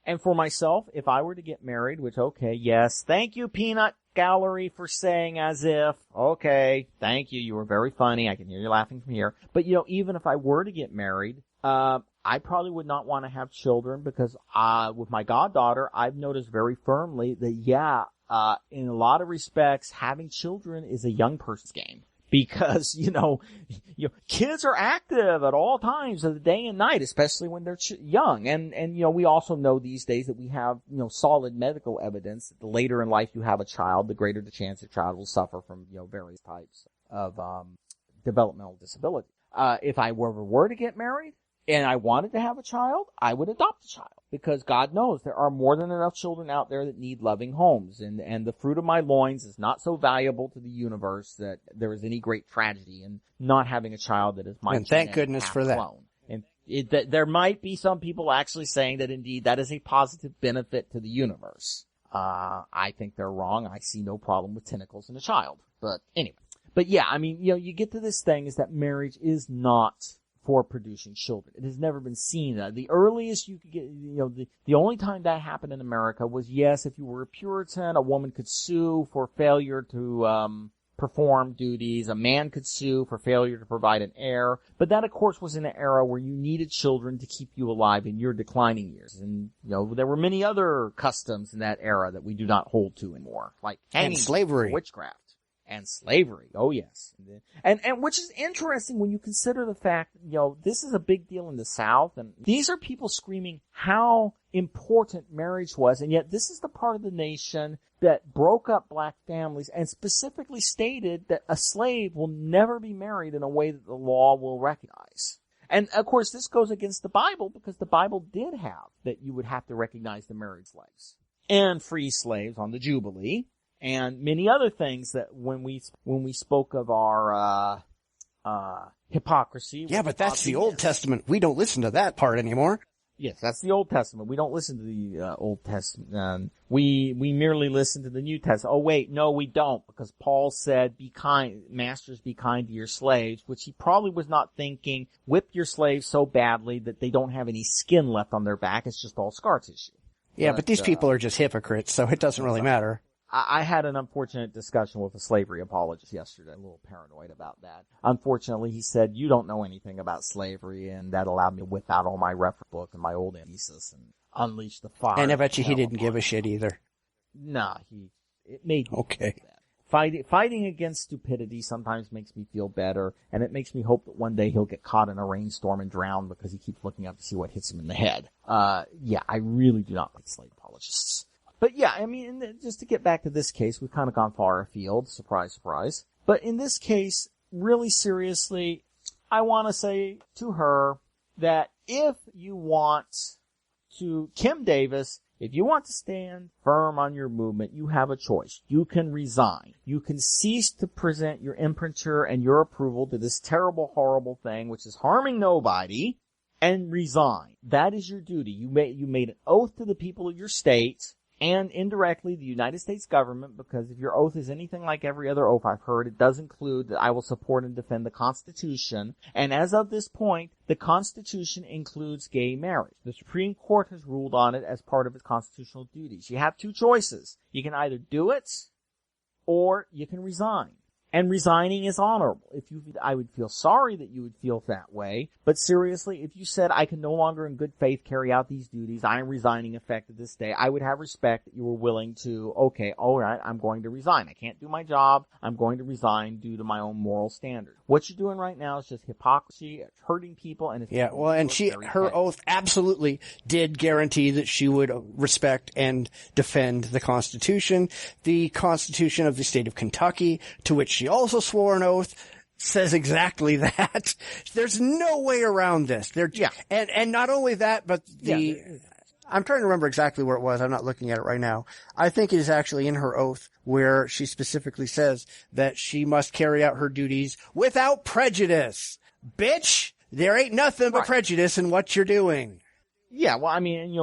And for myself, if I were to get married, which, okay, yes, thank you, Peanut Gallery, for saying as if, okay, thank you, you were very funny, I can hear you laughing from here. But, even if I were to get married, I probably would not want to have children because, with my goddaughter, I've noticed very firmly that, in a lot of respects, having children is a young person's game. Because, kids are active at all times of the day and night, especially when they're young. And, we also know these days that we have, solid medical evidence that the later in life you have a child, the greater the chance your child will suffer from, various types of, developmental disability. If I were to get married, and I wanted to have a child, I would adopt a child. Because God knows there are more than enough children out there that need loving homes. And the fruit of my loins is not so valuable to the universe that there is any great tragedy in not having a child that is my and thank goodness for that. Clone. And there might be some people actually saying that indeed that is a positive benefit to the universe. I think they're wrong. I see no problem with tentacles in a child. But anyway. But yeah, I mean, you get to this thing is that marriage is not for producing children. It has never been seen. The earliest you could get, the only time that happened in America was, yes, if you were a Puritan, a woman could sue for failure to perform duties. A man could sue for failure to provide an heir. But that, of course, was in an era where you needed children to keep you alive in your declining years. And, there were many other customs in that era that we do not hold to anymore, like hanging, and slavery, witchcraft. And slavery, oh yes. And which is interesting when you consider the fact, this is a big deal in the South, and these are people screaming how important marriage was, and yet this is the part of the nation that broke up black families and specifically stated that a slave will never be married in a way that the law will recognize. And of course this goes against the Bible, because the Bible did have that you would have to recognize the married slaves and free slaves on the Jubilee. And many other things that when we spoke of our hypocrisy. Yeah, but that's the Old Testament. We don't listen to that part anymore. Yes, that's the Old Testament. We don't listen to the Old Testament. We merely listen to the New Testament. Oh wait, no, we don't, because Paul said, "Be kind, masters, be kind to your slaves," which he probably was not thinking, whip your slaves so badly that they don't have any skin left on their back. It's just all scar tissue. Yeah, but these people are just hypocrites, so it doesn't really matter. I had an unfortunate discussion with a slavery apologist yesterday, a little paranoid about that. Unfortunately, he said, "You don't know anything about slavery," and that allowed me to whip out all my reference book and my old thesis and unleash the fire. And I bet you he didn't give a shit either. No, it made me okay. feel bad. Fighting against stupidity sometimes makes me feel better, and it makes me hope that one day he'll get caught in a rainstorm and drown because he keeps looking up to see what hits him in the head. Yeah, I really do not like slave apologists. But yeah, I mean, just to get back to this case, we've kind of gone far afield. Surprise, surprise. But in this case, really seriously, I want to say to her that if you want to, Kim Davis, if you want to stand firm on your movement, you have a choice. You can resign. You can cease to present your imprimatur and your approval to this terrible, horrible thing, which is harming nobody, and resign. That is your duty. You made an oath to the people of your state, and indirectly the United States government, because if your oath is anything like every other oath I've heard, it does include that I will support and defend the Constitution. And as of this point, the Constitution includes gay marriage. The Supreme Court has ruled on it as part of its constitutional duties. You have two choices. You can either do it, or you can resign. And resigning is honorable. I would feel sorry that you would feel that way, but seriously, if you said, "I can no longer in good faith carry out these duties, I am resigning effective this day," I would have respect that you were willing to, okay, alright, I'm going to resign. I can't do my job, I'm going to resign due to my own moral standard. What you're doing right now is just hypocrisy, it's hurting people, and it's... Yeah, well, and her oath absolutely did guarantee that she would respect and defend the Constitution of the state of Kentucky, to which she also swore an oath, says exactly that. There's no way around this. And not only that, but I'm trying to remember exactly where it was. I'm not looking at it right now. I think it is actually in her oath where she specifically says that she must carry out her duties without prejudice. Bitch, there ain't nothing but prejudice in what you're doing. Yeah, well, I mean,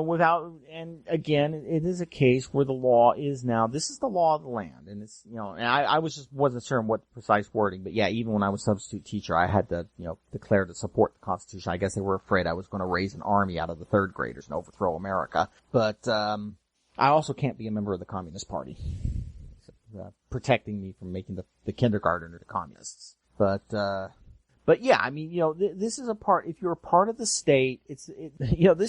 and again, it is a case where the law is now, this is the law of the land, and it's, and I wasn't sure what precise wording, but yeah, even when I was substitute teacher, I had to, declare to support the Constitution. I guess they were afraid I was going to raise an army out of the third graders and overthrow America, but, I also can't be a member of the Communist Party, protecting me from making the kindergartner to communists, But yeah, I mean, this is if you're a part of the state, this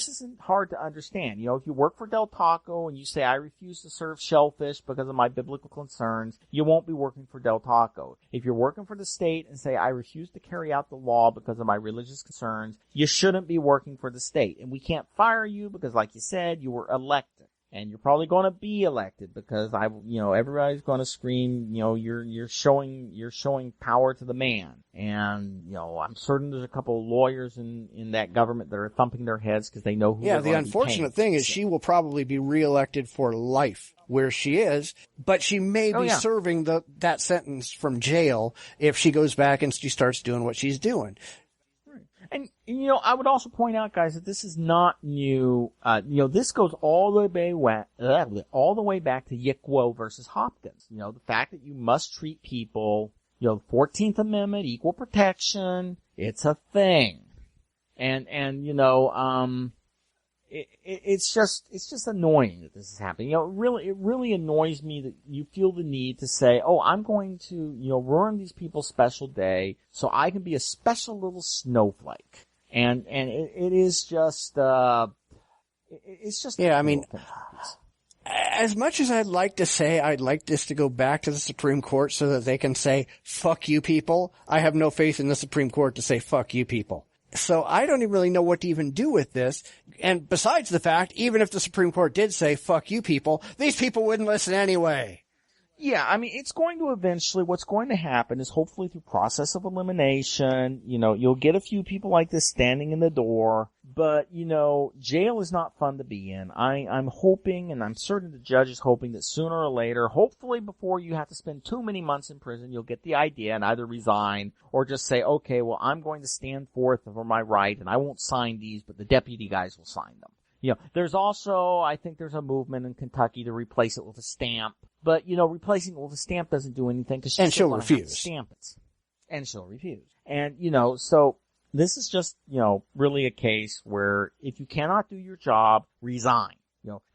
isn't hard to understand. If you work for Del Taco and you say, "I refuse to serve shellfish because of my biblical concerns," you won't be working for Del Taco. If you're working for the state and say, "I refuse to carry out the law because of my religious concerns," you shouldn't be working for the state. And we can't fire you because, like you said, you were elected. And you're probably going to be elected because everybody's going to scream, you're showing power to the man. And, I'm certain there's a couple of lawyers in that government that are thumping their heads because they know who they're going to be paying. Yeah, the unfortunate thing is she will probably be reelected for life where she is, but she may be serving that sentence from jail if she goes back and she starts doing what she's doing. And, I would also point out, guys, that this is not new. This goes all the way back to Yickwo versus Hopkins. The fact that you must treat people, 14th Amendment, equal protection, it's a thing. And, it's just annoying that this is happening. It really annoys me that you feel the need to say, "Oh, I'm going to, ruin these people's special day so I can be a special little snowflake." And it is just, it's just. Yeah, I mean, as much as I'd like to say I'd like this to go back to the Supreme Court so that they can say, fuck you people, I have no faith in the Supreme Court to say fuck you people. So I don't even really know what to even do with this. And besides the fact, even if the Supreme Court did say fuck you people, these people wouldn't listen anyway. Yeah, I mean, it's going to eventually, what's going to happen is hopefully through process of elimination, you'll get a few people like this standing in the door, but, jail is not fun to be in. I'm hoping, and I'm certain the judge is hoping that sooner or later, hopefully before you have to spend too many months in prison, you'll get the idea and either resign or just say, okay, well, I'm going to stand forth for my right and I won't sign these, but the deputy guys will sign them. There's also, I think there's a movement in Kentucky to replace it with a stamp. But, replacing it with a stamp doesn't do anything because she'll refuse. Stamp it. And she'll refuse. And, so this is just, really a case where if you cannot do your job, resign.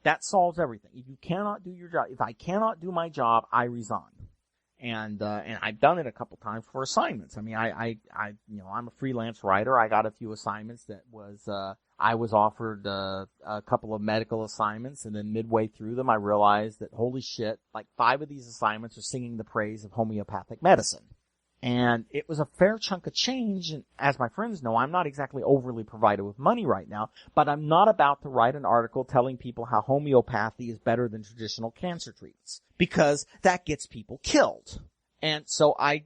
That solves everything. If you cannot do your job, if I cannot do my job, I resign. And I've done it a couple times for assignments. I mean, I'm a freelance writer. I got a few assignments that was, I was offered a couple of medical assignments, and then midway through them, I realized that, holy shit, like 5 of these assignments are singing the praise of homeopathic medicine. And it was a fair chunk of change, and as my friends know, I'm not exactly overly provided with money right now, but I'm not about to write an article telling people how homeopathy is better than traditional cancer treatments, because that gets people killed. And so I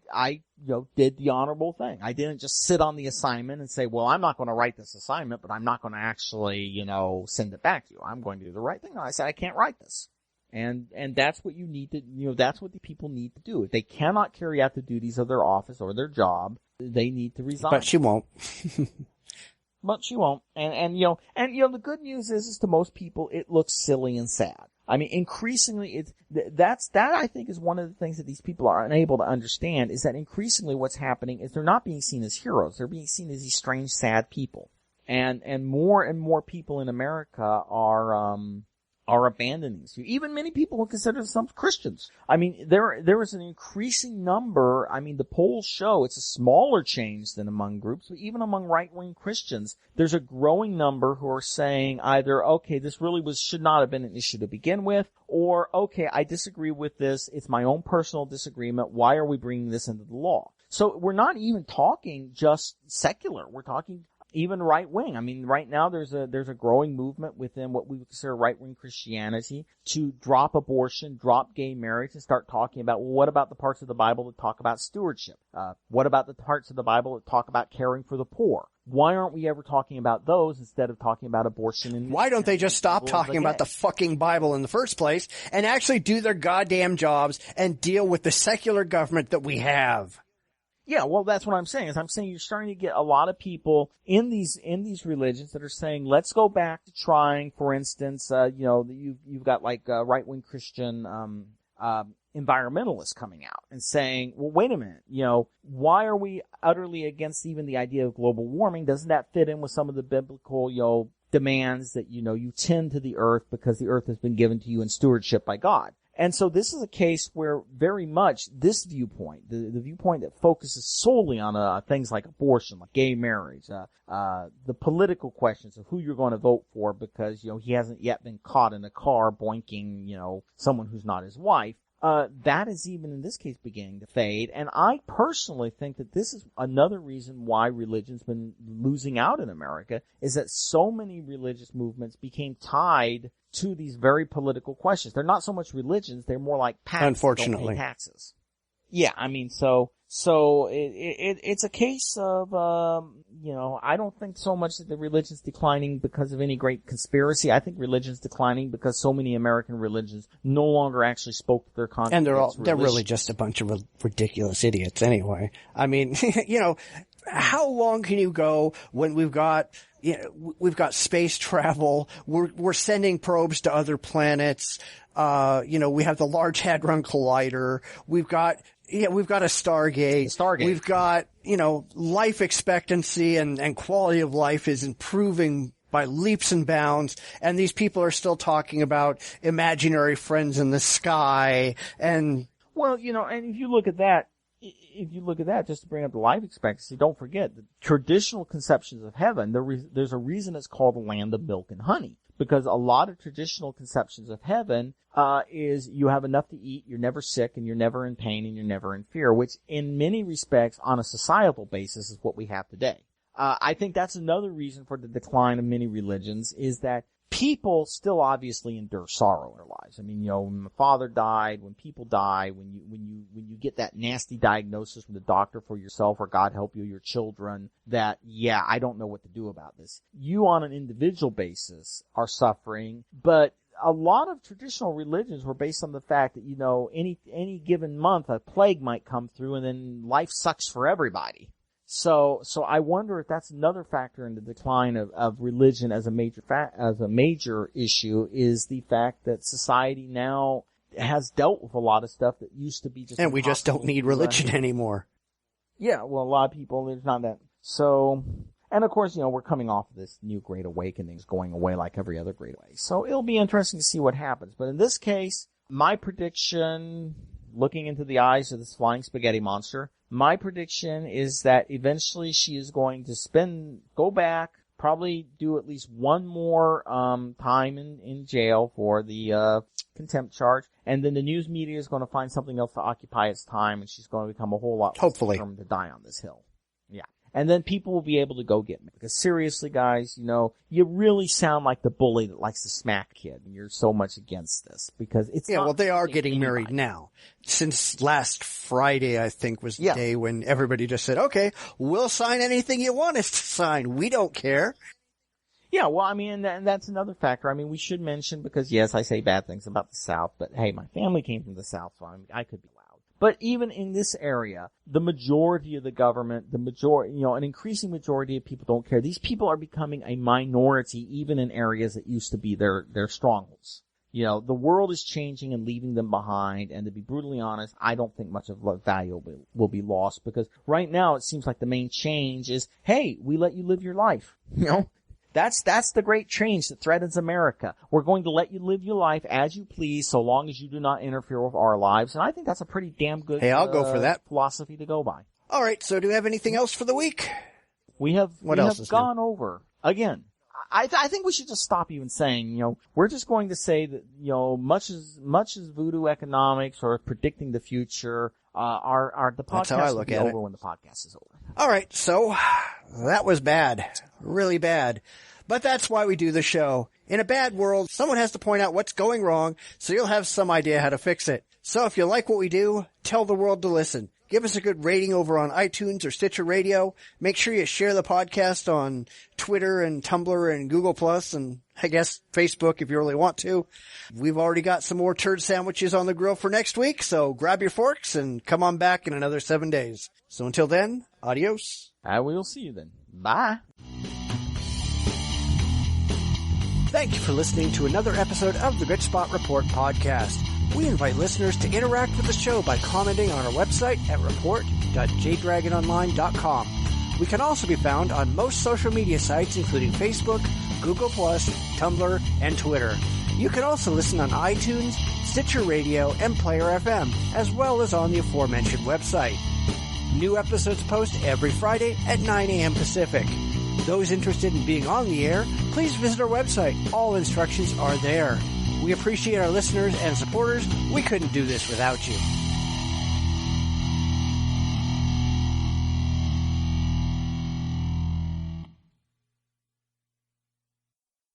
did the honorable thing. I didn't just sit on the assignment and say, well, I'm not going to write this assignment, but I'm not going to actually, send it back to you. I'm going to do the right thing. No, I said, I can't write this. And that's what you need to, that's what the people need to do. If they cannot carry out the duties of their office or their job, they need to resign. But she won't. But she won't. And the good news is to most people, it looks silly and sad. I mean, increasingly, that I think is one of the things that these people are unable to understand, is that increasingly what's happening is they're not being seen as heroes. They're being seen as these strange, sad people. And more people in America are abandoning this view. Even many people who consider themselves Christians. I mean, there is an increasing number. I mean, the polls show it's a smaller change than among groups, but even among right-wing Christians, there's a growing number who are saying either, okay, this really should not have been an issue to begin with, or, okay, I disagree with this. It's my own personal disagreement. Why are we bringing this into the law? So we're not even talking just secular. We're talking even right wing. I mean, right now there's a growing movement within what we would consider right wing Christianity to drop abortion, drop gay marriage, and start talking about, well, what about the parts of the Bible that talk about stewardship? What about the parts of the Bible that talk about caring for the poor? Why aren't we ever talking about those instead of talking about abortion? And why don't they just stop talking about the fucking Bible in the first place and actually do their goddamn jobs and deal with the secular government that we have? Yeah, well, that's what I'm saying. Is I'm saying you're starting to get a lot of people in these religions that are saying, let's go back to trying, for instance, you've got like right-wing Christian environmentalists coming out and saying, well, wait a minute, why are we utterly against even the idea of global warming? Doesn't that fit in with some of the biblical, demands that, you tend to the earth because the earth has been given to you in stewardship by God? And so this is a case where very much this viewpoint, the viewpoint that focuses solely on things like abortion, like gay marriage, the political questions of who you're going to vote for because, he hasn't yet been caught in a car boinking, someone who's not his wife, that is even in this case beginning to fade. And I personally think that this is another reason why religion's been losing out in America, is that so many religious movements became tied to these very political questions. They're not so much religions, they're more like taxes. Unfortunately. Don't pay taxes. Yeah, I mean, so it's a case of, I don't think so much that the religion's declining because of any great conspiracy. I think religion's declining because so many American religions no longer actually spoke to their congregants. And they're really just a bunch of ridiculous idiots anyway. I mean, how long can you go when we've got space travel, we're sending probes to other planets, we have the Large Hadron Collider, we've got a Stargate. We've got, life expectancy and quality of life is improving by leaps and bounds, and these people are still talking about imaginary friends in the sky and... Well, and if you look at that, if you look at that, just to bring up the life expectancy, don't forget the traditional conceptions of heaven. There's a reason it's called the land of milk and honey, because a lot of traditional conceptions of heaven is you have enough to eat, you're never sick, and you're never in pain, and you're never in fear, which in many respects, on a societal basis, is what we have today. I think that's another reason for the decline of many religions, is that people still obviously endure sorrow in their lives. I mean, when my father died, when people die, when you get that nasty diagnosis from the doctor for yourself, or God help you, your children, that, I don't know what to do about this. You on an individual basis are suffering, but a lot of traditional religions were based on the fact that, any given month a plague might come through and then life sucks for everybody. So I wonder if that's another factor in the decline of religion as a major issue, is the fact that society now has dealt with a lot of stuff that used to be just, and we just don't need religion anymore. Yeah, well, a lot of people, there's not that. So, and of course, we're coming off of this new Great Awakenings going away like every other Great Awakening. So it'll be interesting to see what happens. But in this case, my prediction, looking into the eyes of this flying spaghetti monster, my prediction is that eventually she is going to go back, probably do at least one more time in jail for the contempt charge, and then the news media is going to find something else to occupy its time, and she's going to become a whole lot less determined to die on this hill. Yeah. And then people will be able to go get me. Because seriously, guys, you really sound like the bully that likes to smack a kid, and you're so much against this, because it's well, they are getting married now. Since last Friday, I think, was the day when everybody just said, okay, we'll sign anything you want us to sign. We don't care. Yeah, well, I mean, and that's another factor. I mean, we should mention, because yes, I say bad things about the South, but hey, my family came from the South, so I could be loud. But even in this area, the majority of the government, an increasing majority of people don't care. These people are becoming a minority even in areas that used to be their strongholds. The world is changing and leaving them behind, and to be brutally honest, I don't think much of value will be lost, because right now it seems like the main change is, hey, we let you live your life. That's the great change that threatens America. We're going to let you live your life as you please, so long as you do not interfere with our lives. And I think that's a pretty damn good I'll go for that philosophy to go by. All right, so do we have anything else for the week? We have gone over again. I think we should just stop even saying, we're just going to say that, much as voodoo economics or predicting the future, the podcast will be over when the podcast is over. All right, so that was bad. Really bad. But that's why we do the show. In a bad world, someone has to point out what's going wrong, so you'll have some idea how to fix it. So if you like what we do, tell the world to listen. Give us a good rating over on iTunes or Stitcher Radio. Make sure you share the podcast on Twitter and Tumblr and Google Plus and I guess Facebook if you really want to. We've already got some more turd sandwiches on the grill for next week, so grab your forks and come on back in another 7 days. So until then, adios. I will see you then. Bye. Thank you for listening to another episode of the Bitchspot Report podcast. We invite listeners to interact with the show by commenting on our website at report.jdragononline.com. We can also be found on most social media sites, including Facebook, Google+, Tumblr, and Twitter. You can also listen on iTunes, Stitcher Radio, and Player FM, as well as on the aforementioned website. New episodes post every Friday at 9 a.m. Pacific. Those interested in being on the air, please visit our website. All instructions are there. We appreciate our listeners and supporters. We couldn't do this without you.